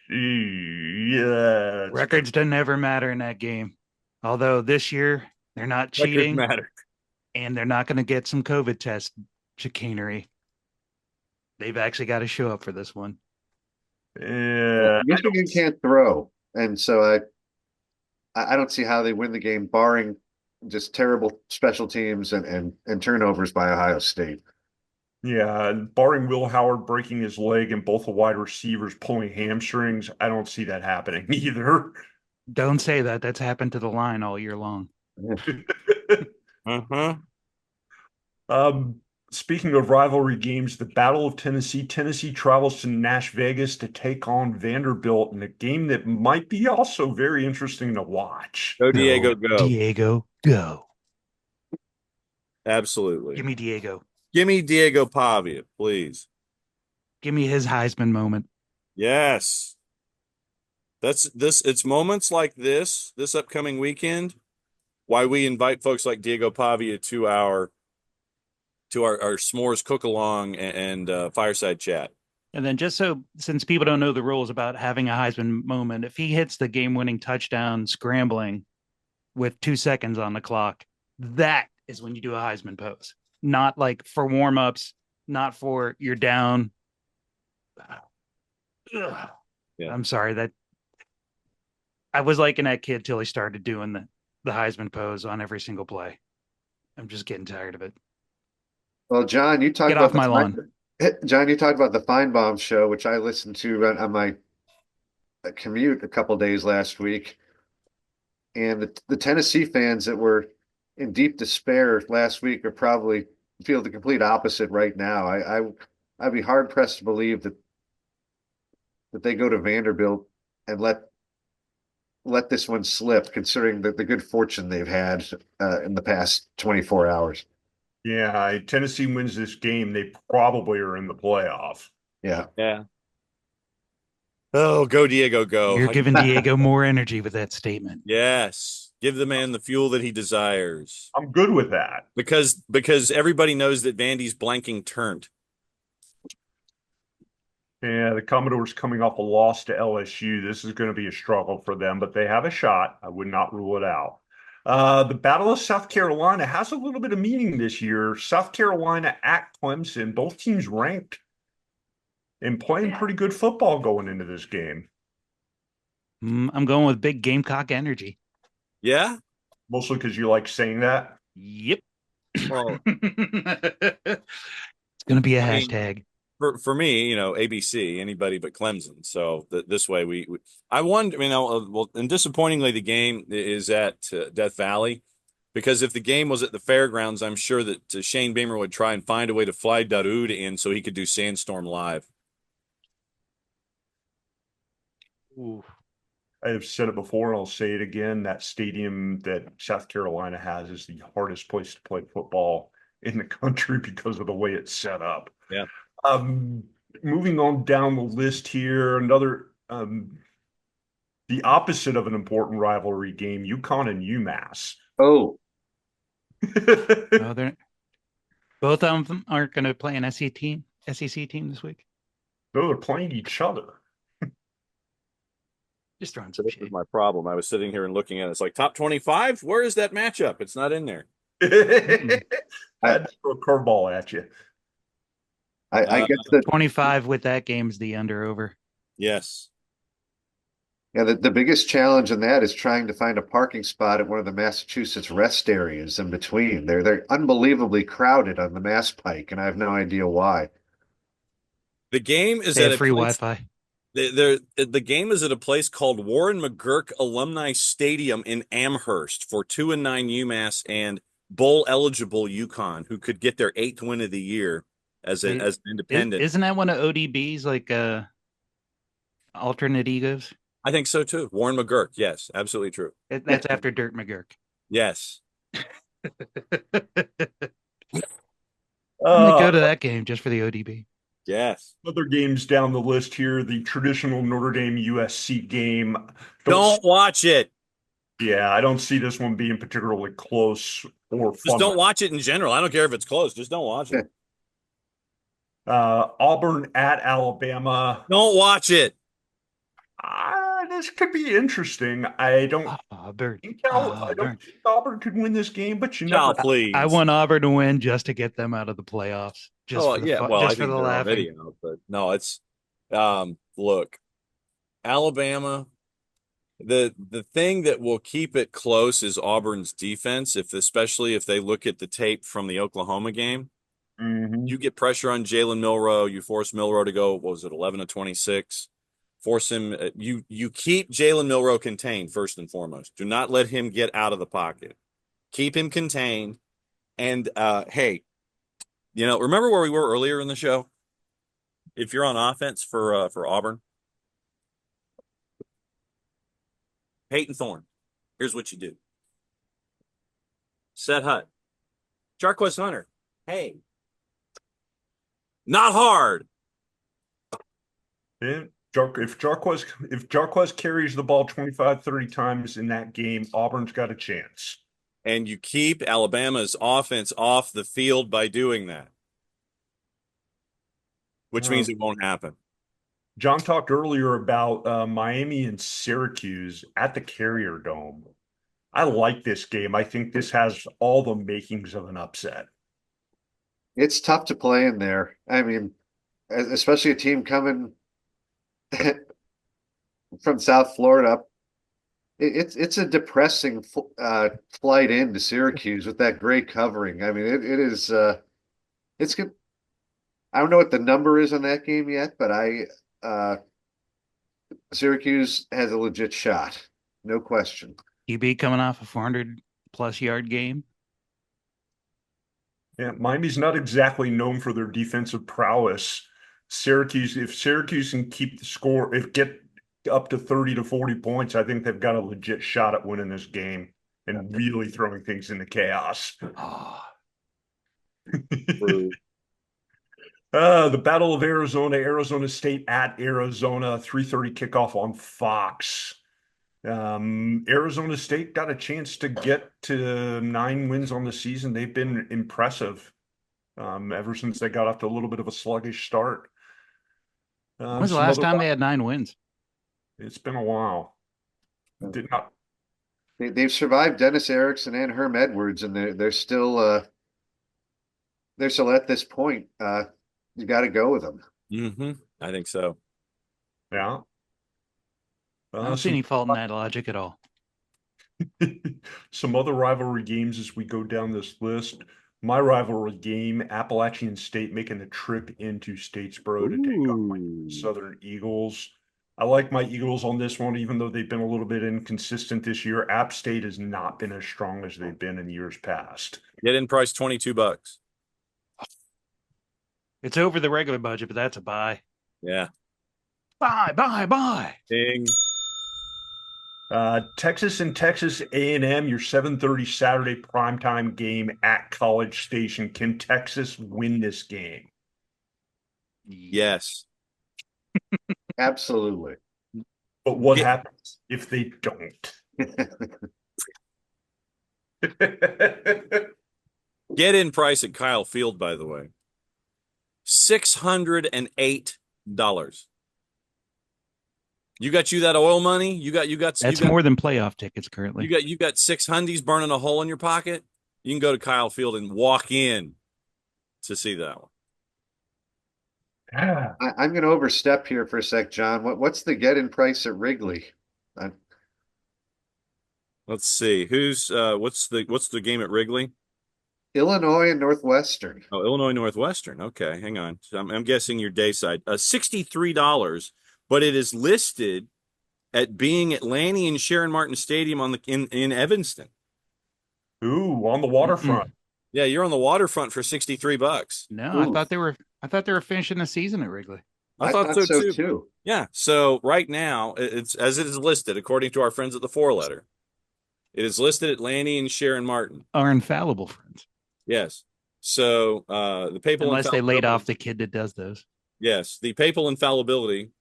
yeah. Records doesn't ever matter in that game. Although this year they're not cheating, Matter. and they're not going to get some COVID test chicanery. They've actually got to show up for this one. Yeah, Michigan can't throw, and so I don't see how they win the game, barring just terrible special teams and turnovers by Ohio State. yeah. Barring Will Howard breaking his leg and both the wide receivers pulling hamstrings, I don't see that happening either. Don't say that. That's happened to the line all year long. Uh-huh. Speaking of rivalry games, the Battle of Tennessee. Tennessee travels to Nash Vegas to take on Vanderbilt in a game that might be also very interesting to watch. Go Diego, go. Diego, go. Absolutely. Give me Diego. Give me Diego Pavia, please. Give me his Heisman moment. Yes. It's moments like this upcoming weekend, why we invite folks like Diego Pavia to our s'mores cook along and fireside chat. And then since people don't know the rules about having a Heisman moment, if he hits the game-winning touchdown scrambling with 2 seconds on the clock, that is when you do a Heisman pose. Not like for warm-ups, not for you're down. Ugh. Yeah. I'm sorry that I was liking that kid till he started doing the Heisman pose on every single play. I'm just getting tired of it. Well, John, you talked Get about off my lawn. John, you talked about the Feinbaum show, which I listened to on my commute a couple days last week, and the Tennessee fans that were in deep despair last week are probably feel the complete opposite right now. I'd be hard pressed to believe that they go to Vanderbilt and let this one slip, considering the good fortune they've had in the past 24 hours. Yeah, Tennessee wins this game, they probably are in the playoff. Yeah. Yeah. Oh, go Diego, go. You're giving Diego more energy with that statement. Yes. Give the man the fuel that he desires. I'm good with that. Because everybody knows that Vandy's blanking turned. Yeah, the Commodores coming off a loss to LSU. This is going to be a struggle for them, but they have a shot. I would not rule it out. The Battle of South Carolina has a little bit of meaning this year. South Carolina at Clemson, both teams ranked and playing pretty good football going into this game. I'm going with big Gamecock energy. Yeah? Mostly because you like saying that? Yep. Well, it's going to be a hashtag. For me, ABC, anybody but Clemson. So this way I wonder, well, and disappointingly, the game is at Death Valley, because if the game was at the fairgrounds, I'm sure that Shane Beamer would try and find a way to fly Darude in so he could do Sandstorm live. Ooh. I have said it before, and I'll say it again. That stadium that South Carolina has is the hardest place to play football in the country because of the way it's set up. Yeah. Moving on down the list here, another the opposite of an important rivalry game, UConn and UMass. Oh, No, both of them aren't going to play an SEC team this week. No, they're playing each other. Just throwing So some this shade. is my problem. I was sitting here and looking at it. It's like top 25. Where is that matchup? It's not in there. I had to throw a curveball at you. I guess that 25 with that game's the under-over. Yes. yeah, the biggest challenge in that is trying to find a parking spot at one of the Massachusetts rest areas in between. They're unbelievably crowded on the Mass Pike, and I have no idea why. The game is They at have a free place, Wi-Fi. The game is at a place called Warren McGurk Alumni Stadium in Amherst for 2-9 UMass and bowl eligible UConn, who could get their 8th win of the year as an independent. Isn't that one of ODB's like alternate egos? I think so too. Warren McGurk, yes, absolutely true. That's after Dirt McGurk. Yes. I might go to that game just for the ODB. Yes. Other games down the list here, the traditional Notre Dame USC game. Don't watch it. Yeah, I don't see this one being particularly close or fun. Just don't watch it in general. I don't care if it's close. Just don't watch it. Auburn at Alabama. Don't watch it. This could be interesting. I don't think Auburn could win this game, but you know, please. I want Auburn to win just to get them out of the playoffs. I think they're already out, but no, it's look, Alabama. The thing that will keep it close is Auburn's defense, especially if they look at the tape from the Oklahoma game. Mm-hmm. You get pressure on Jalen Milroe, you force Milroe to go, what was it, 11 of 26? Force him, you keep Jalen Milroe contained first and foremost. Do not let him get out of the pocket. Keep him contained. And hey, remember where we were earlier in the show? If you're on offense for Auburn, Peyton Thorne, here's what you do. Set Hutt. Jarquez Hunter. Hey. Not hard. Yeah. If Jarquez carries the ball 25, 30 times in that game, Auburn's got a chance. And you keep Alabama's offense off the field by doing that, which means it won't happen. John talked earlier about Miami and Syracuse at the Carrier Dome. I like this game. I think this has all the makings of an upset. It's tough to play in there. I mean, especially a team coming from South Florida. It's a depressing flight into Syracuse with that great covering. I mean, it is it's good. I don't know what the number is on that game yet, but Syracuse has a legit shot, no question. QB coming off a 400+ yard game. Yeah, Miami's not exactly known for their defensive prowess. If Syracuse can keep the score, get up to 30 to 40 points, I think they've got a legit shot at winning this game and really throwing things into chaos. The Battle of Arizona, Arizona State at Arizona, 3:30 kickoff on Fox. Arizona State got a chance to get to 9 wins on the season. They've been impressive ever since they got off to a little bit of a sluggish start. When was the last time they had 9 wins? It's been a while. They've survived Dennis Erickson and Herm Edwards, and they're still at this point. You got to go with them. Mm-hmm. I think so. Yeah. I don't see any fault in that logic at all. Some other rivalry games as we go down this list. My rivalry game, Appalachian State making the trip into Statesboro to take on my Southern Eagles. I like my Eagles on this one, even though they've been a little bit inconsistent this year. App State has not been as strong as they've been in years past. Get in price $22. It's over the regular budget, but that's a buy. Yeah. Buy. Ding. Texas and Texas A&M, your 7:30 Saturday primetime game at College Station. Can Texas win this game? Yes. Absolutely. But what happens if they don't? Get in price at Kyle Field, by the way. $608. You got that oil money? You got That's more than playoff tickets currently. You got 6 hundies burning a hole in your pocket. You can go to Kyle Field and walk in to see that one. I'm going to overstep here for a sec, John. What's the get-in price at Wrigley? Let's see. What's the game at Wrigley? Illinois and Northwestern. Oh, Illinois Northwestern. Okay, hang on. I'm guessing your day side. $63 but it is listed at being at Lanny and Sharon Martin Stadium in Evanston. Ooh, on the waterfront. Yeah, you're on the waterfront for $63. No, I thought they were finishing the season at Wrigley. I thought so too. Yeah. So right now, it's as it is listed, according to our friends at the Four Letter, it is listed at Lanny and Sharon Martin. Our infallible friends. Yes. So the papal unless they laid off the kid that does those. Yes, the papal infallibility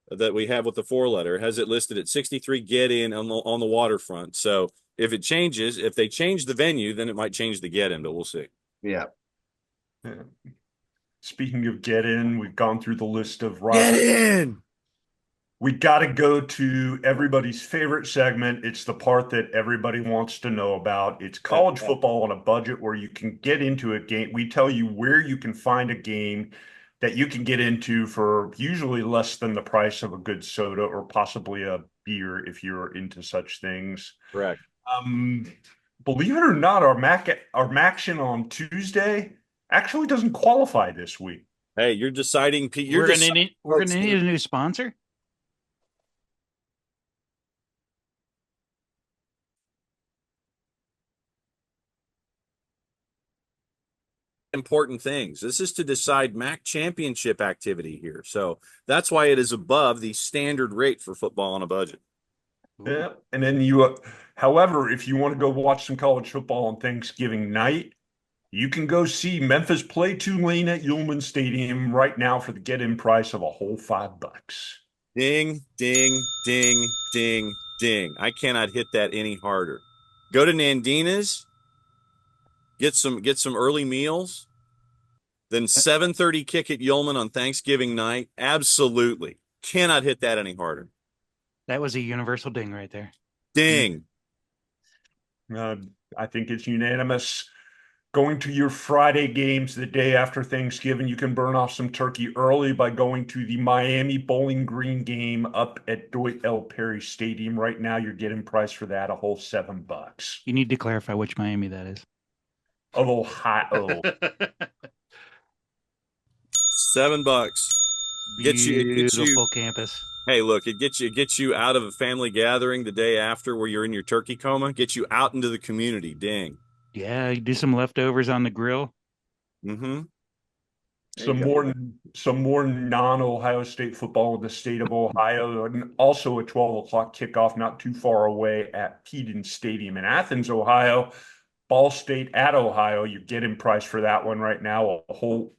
that we have with the Four Letter has it listed at 63 get in on the waterfront. So if they change the venue, then it might change the get in, but we'll see. Yeah. Speaking of get in, we've gone through the list of Get in. We got to go to everybody's favorite segment. It's the part that everybody wants to know about. It's college football on a budget, where you can get into a game. We tell you where you can find a game that you can get into for usually less than the price of a good soda or possibly a beer if you're into such things. Correct. Believe it or not, our Maction on Tuesday actually doesn't qualify this week. Hey, you're deciding, Pete. We're gonna need a new sponsor. Important things. This is to decide MAC championship activity here. So that's why it is above the standard rate for football on a budget. Yeah. And then however, if you want to go watch some college football on Thanksgiving night, you can go see Memphis play Tulane at Ullman Stadium right now for the get-in price of a whole $5. Ding, ding, ding, ding, ding. I cannot hit that any harder. Go to Nandina's, get some early meals, then 7:30 kick at Ullman on Thanksgiving night. Absolutely. Cannot hit that any harder. That was a universal ding right there. Ding. I think it's unanimous. Going to your Friday games the day after Thanksgiving, you can burn off some turkey early by going to the Miami Bowling Green game up at Dwight L. Perry Stadium. Right now, you're getting price for that a whole $7. You need to clarify which Miami that is. Of Ohio. $7. Beautiful campus. Hey, look, it gets you out of a family gathering the day after where you're in your turkey coma, gets you out into the community. Ding. Yeah, you do some leftovers on the grill. Mm-hmm. Some more non-Ohio State football in the state of Ohio, and also a 12 o'clock kickoff not too far away at Peden Stadium in Athens, Ohio. Ball State at Ohio. You're getting price for that one right now a whole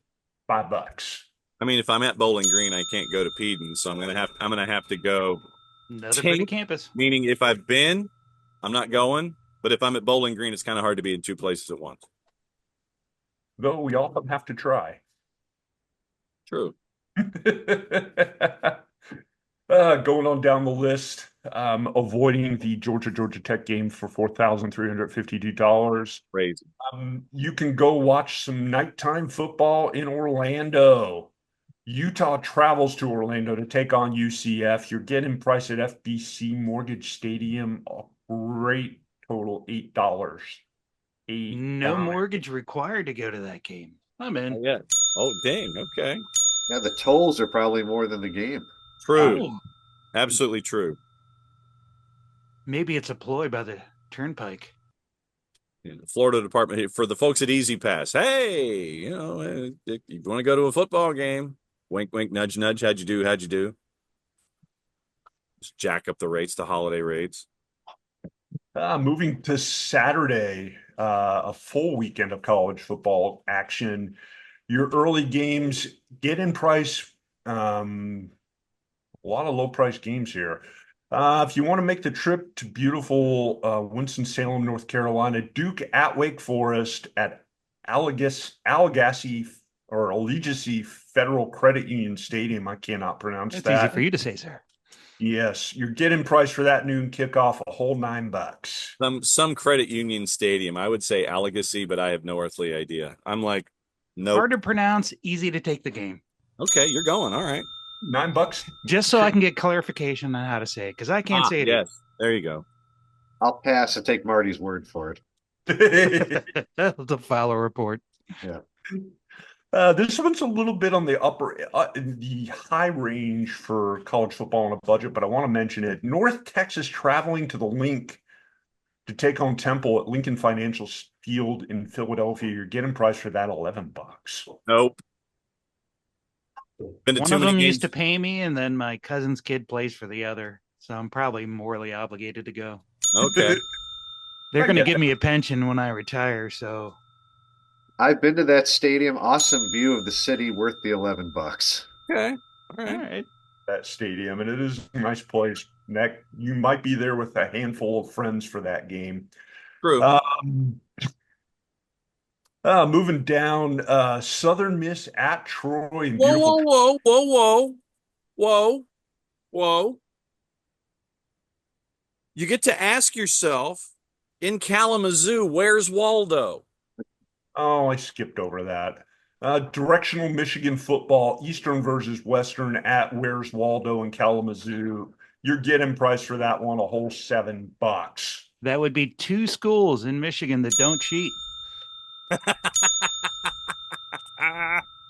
$5. I mean, if I'm at Bowling Green, I can't go to Peden, so I'm gonna have to go. Another pretty campus. Meaning, if I've been, I'm not going. But if I'm at Bowling Green, it's kind of hard to be in two places at once. Though we all have to try. True. Going on down the list, avoiding the Georgia Tech game for $4,352. Crazy. You can go watch some nighttime football in Orlando. Utah travels to Orlando to take on UCF. You're getting price at FBC Mortgage Stadium. A great total, $8. No mortgage required to go to that game. I'm in. Yeah. Oh, dang. Okay. Yeah, the tolls are probably more than the game. True. Absolutely true. Maybe it's a ploy by the Turnpike. Yeah, the Florida Department, for the folks at Easy Pass. Hey, you want to go to a football game? Wink, wink, nudge, nudge. How'd you do? Just jack up the rates to holiday rates. Moving to Saturday, a full weekend of college football action. Your early games get in price. A lot of low price games here. If you want to make the trip to beautiful Winston-Salem, North Carolina, Duke at Wake Forest at Allegacy Federal Credit Union Stadium. I cannot pronounce that. That's easy for you to say, sir. Yes, you're getting price for that noon kickoff a whole $9. Some credit union stadium. I would say Allegacy, but I have no earthly idea. I'm like, no. Hard to pronounce, easy to take the game. Okay, you're going. All right. $9. Just so I can get clarification on how to say it, because I can't say it. Yes, there you go. I'll pass and take Marty's word for it. The follow report. Yeah. This one's a little bit on the the high range for college football on a budget, but I want to mention it. North Texas traveling to the Link to take on Temple at Lincoln Financial Field in Philadelphia. You're getting price for that $11. Nope. Been to One too of many them games. used to pay me, and then my cousin's kid plays for the other, so I'm probably morally obligated to go. Okay. They're I going to get give me a pension when I retire, so I've been to that stadium. Awesome view of the city, worth the $11. Okay. All all right. right. that stadium, and it is a nice place. Neck, you might be there with a handful of friends for that game. True. Moving down, Southern Miss at Troy in Whoa, beautiful. whoa, whoa, whoa, whoa, whoa. You get to ask yourself, in Kalamazoo, where's Waldo? Oh, I skipped over that. Directional Michigan football, Eastern versus Western at Where's Waldo in Kalamazoo. You're getting price for that one a whole $7. That would be 2 schools in Michigan that don't cheat.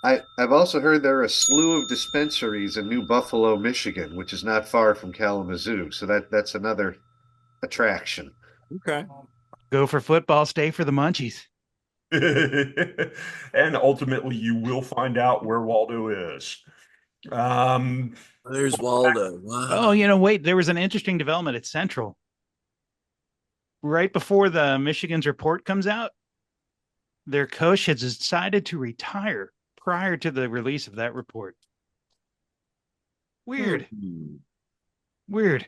I've also heard there are a slew of dispensaries in New Buffalo, Michigan, which is not far from Kalamazoo. So that's another attraction. Okay. Go for football, stay for the munchies. And ultimately, you will find out where Waldo is. There's Waldo. Wow. Oh, wait, there was an interesting development at Central. Right before the Michigan's report comes out, their coach has decided to retire prior to the release of that report. Weird. Weird.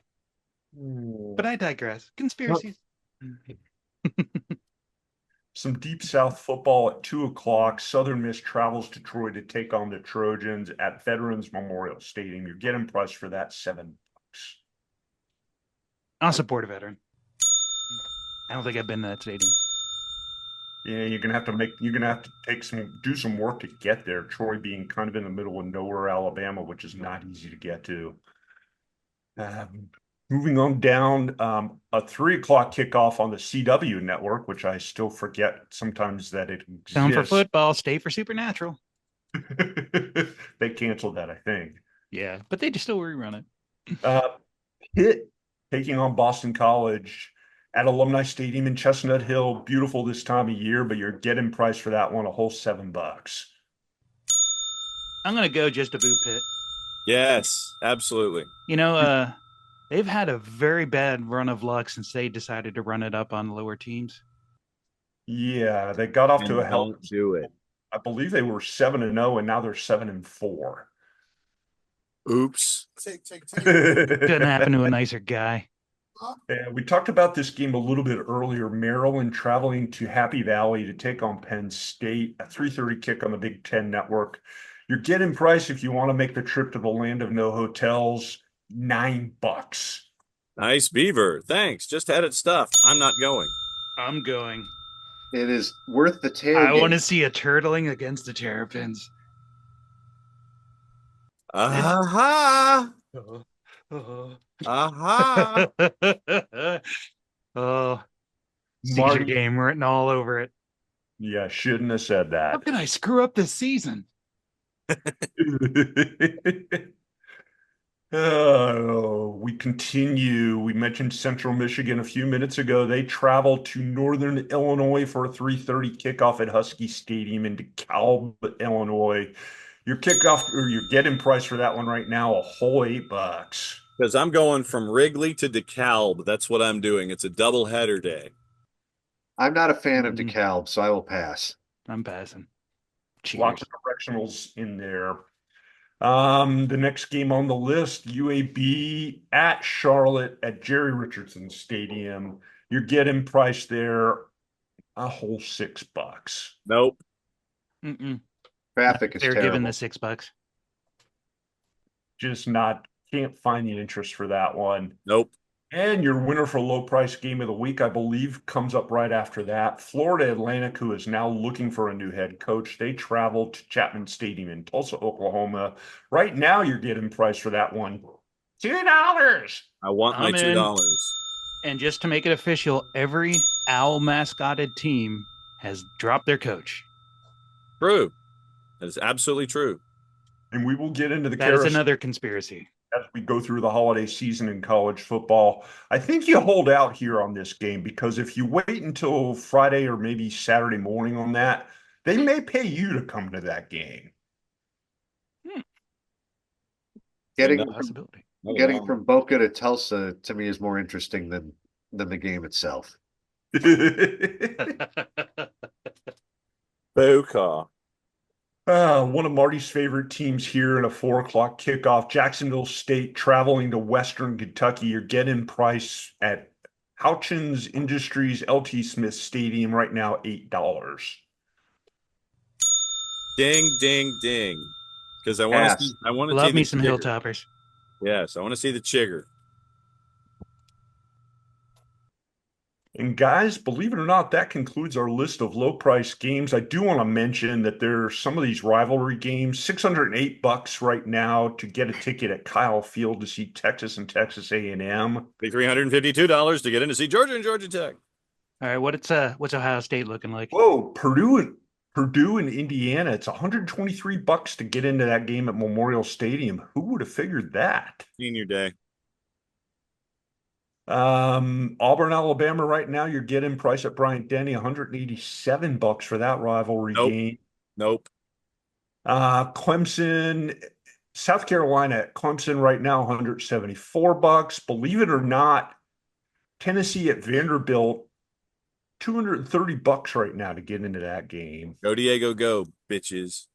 But I digress. Conspiracies. Some Deep South football at 2:00. Southern Miss travels to Troy to take on the Trojans at Veterans Memorial Stadium. You're getting price for that $7. I'll support a veteran. I don't think I've been to that stadium. Yeah, you're gonna have to do some work to get there. Troy being kind of in the middle of nowhere, Alabama, which is not easy to get to. Moving on down, a 3:00 kickoff on the CW network, which I still forget sometimes that it exists. Down for football, stay for Supernatural. They canceled that, I think. Yeah, but they just still rerun it. Pitt taking on Boston College at Alumni Stadium in Chestnut Hill. Beautiful this time of year, but you're getting price for that one a whole $7. I'm going to go just to boo Pitt. Yes, absolutely. They've had a very bad run of luck since they decided to run it up on lower teams. Yeah, they got off to a hell. Don't do it. I believe they were 7-0, and now they're 7-4. Oops. Couldn't happen to a nicer guy. Yeah, we talked about this game a little bit earlier. Maryland traveling to Happy Valley to take on Penn State, a 3:30 kick on the Big Ten Network. You're getting price if you want to make the trip to the land of no hotels, $9. Nice beaver. Thanks. Just had it stuffed. I'm not going. I'm going. It is worth the I tailgate. want to see a turtling against the Terrapins. Aha. Aha. Oh, Caesar Marty, game written all over it. yeah, shouldn't have said How that. can I screw up this season? We continue. We mentioned Central Michigan a few minutes ago. They travel to Northern Illinois for a 3:30 kickoff at Husky Stadium in DeKalb, Illinois. Your kickoff or your get-in price for that one right now, a whole $8. Because I'm going from Wrigley to DeKalb. That's what I'm doing. It's a doubleheader day. I'm not a fan of DeKalb, so I will pass. I'm passing. Cheers. Lots of directionals in there. The next game on the list, UAB at Charlotte at Jerry Richardson Stadium. You're getting price there a whole $6. Nope. Mm-mm. Traffic is They're terrible. giving the $6. Just can't find the interest for that one. Nope. And your winner for low price game of the week, I believe, comes up right after that. Florida Atlantic, who is now looking for a new head coach. They travel to Chapman Stadium in Tulsa, Oklahoma. Right now, you're getting price for that one $2. I want my I'm in. $2. And just to make it official, every owl mascotted team has dropped their coach. True. That is absolutely true. And we will get into the That is carousel another conspiracy. as we go through the holiday season in college football. I think you hold out here on this game because if you wait until Friday or maybe Saturday morning on that, they may pay you to come to that game. Getting Another Possibility. getting one. from Boca to Tulsa to me is more interesting than the game itself. Boca. One of Marty's favorite teams here in a 4 o'clock kickoff, Jacksonville State traveling to Western Kentucky. You're getting price at Houchins Industries LT Smith Stadium right now, $8. Ding, ding, ding. Because I want to see, I want to see Love me the some chigger. Hilltoppers. Yes, I want to see the chigger. And guys, believe it or not, that concludes our list of low price games. I do want to mention that there's some of these rivalry games, $608 right now to get a ticket at Kyle Field to see Texas and Texas A&M. Pay $352 to get in to see Georgia and Georgia Tech. All right, what's Ohio State looking like? Whoa, Purdue and Indiana. It's $123 to get into that game at Memorial Stadium. Who would have figured that? Senior day. Auburn, Alabama right now, you're getting price at Bryant Denny, $187 for that rivalry game. Nope. Clemson, South Carolina at Clemson right now, $174. Believe it or not, Tennessee at Vanderbilt, $230 right now to get into that game. Go Diego, go, bitches.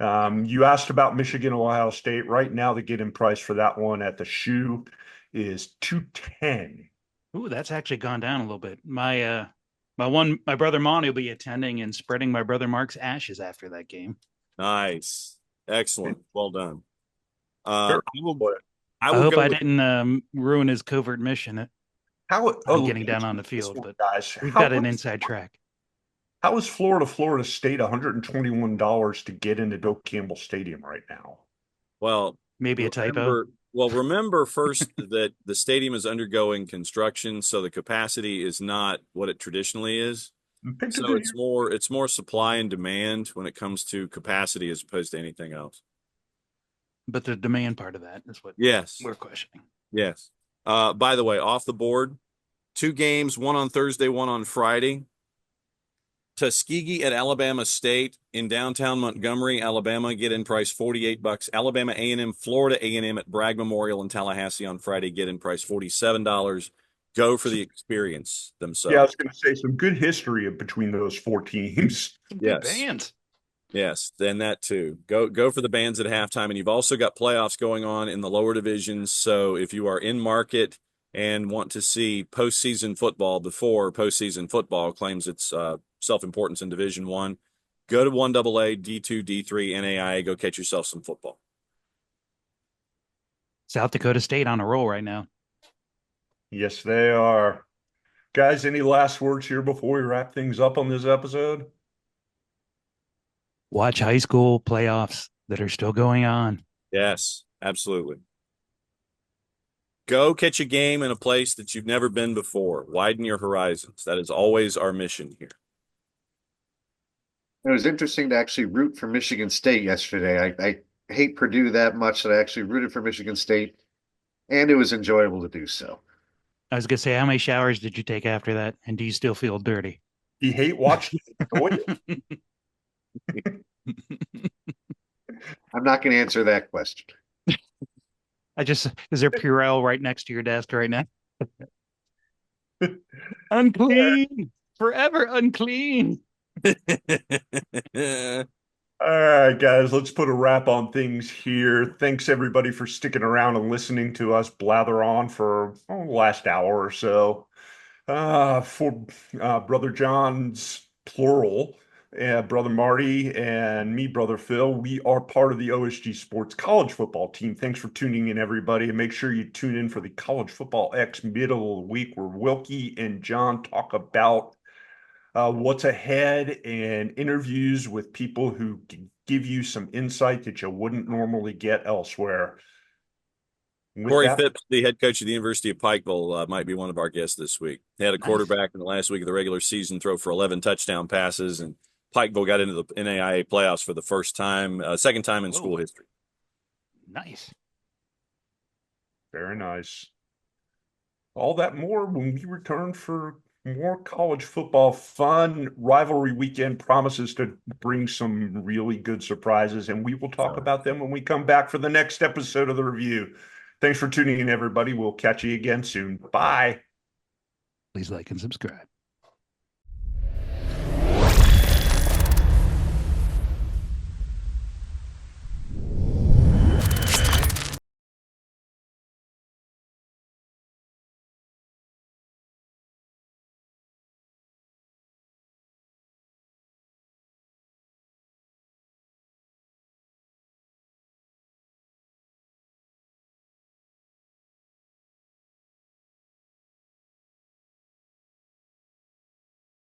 You asked about Michigan, Ohio State. Right now, the get-in price for that one at the shoe is $210. Ooh, that's actually gone down a little bit. My brother Monty will be attending and spreading my brother Mark's ashes after that game. Nice. Excellent. Well done. Sure. I I will hope go I with- didn't ruin his covert mission. Getting down on the field, but guys, we've got an inside track. How is Florida State $121 to get into Doak Campbell Stadium right now? Well, Maybe a typo. Remember first that the stadium is undergoing construction, so the capacity is not what it traditionally is. So it's more supply and demand when it comes to capacity as opposed to anything else. But the demand part of that is what we're questioning. Yes. By the way, off the board, 2 games, one on Thursday, one on Friday. Tuskegee at Alabama State in downtown Montgomery, Alabama, get in price $48. Alabama A&M, Florida A&M at Bragg Memorial in Tallahassee on Friday, get in price $47. Go for the experience themselves. Yeah, I was going to say some good history between those 4 teams. Some good bands. Yes, then that too. Go for the bands at halftime, and you've also got playoffs going on in the lower divisions. So if you are in market and want to see postseason football before postseason football claims its self-importance in Division I, go to 1AA, D2, D3, NAIA. Go catch yourself some football. South Dakota State on a roll right now. Yes, they are. Guys, any last words here before we wrap things up on this episode? Watch high school playoffs that are still going on. Yes, absolutely. Go catch a game in a place that you've never been before. Widen your horizons. That is always our mission here. It was interesting to actually root for Michigan State yesterday. I hate Purdue that much that I actually rooted for Michigan State, and it was enjoyable to do so. I was going to say, how many showers did you take after that? And do you still feel dirty? You hate watching it. I'm not going to answer that question. Is there Purell right next to your desk right now? Unclean. Forever unclean. All right, guys, let's put a wrap on things here. Thanks, everybody, for sticking around and listening to us blather on for the last hour or so. For Brother John's plural, Brother Marty, and me, Brother Phil, we are part of the OSG Sports college football team. Thanks for tuning in, everybody. And make sure you tune in for the College Football X middle of the week where Wilkie and John talk about what's ahead and interviews with people who can give you some insight that you wouldn't normally get elsewhere. Corey Phipps, the head coach of the University of Pikeville, might be one of our guests this week. He had a quarterback in the last week of the regular season throw for 11 touchdown passes and Pikeville got into the NAIA playoffs for the first time, second time in school history. Nice. Very nice. All that more when we return for more college football fun. Rivalry weekend promises to bring some really good surprises, and we will talk about them when we come back for the next episode of the review. Thanks for tuning in, everybody. We'll catch you again soon. Bye. Please like and subscribe.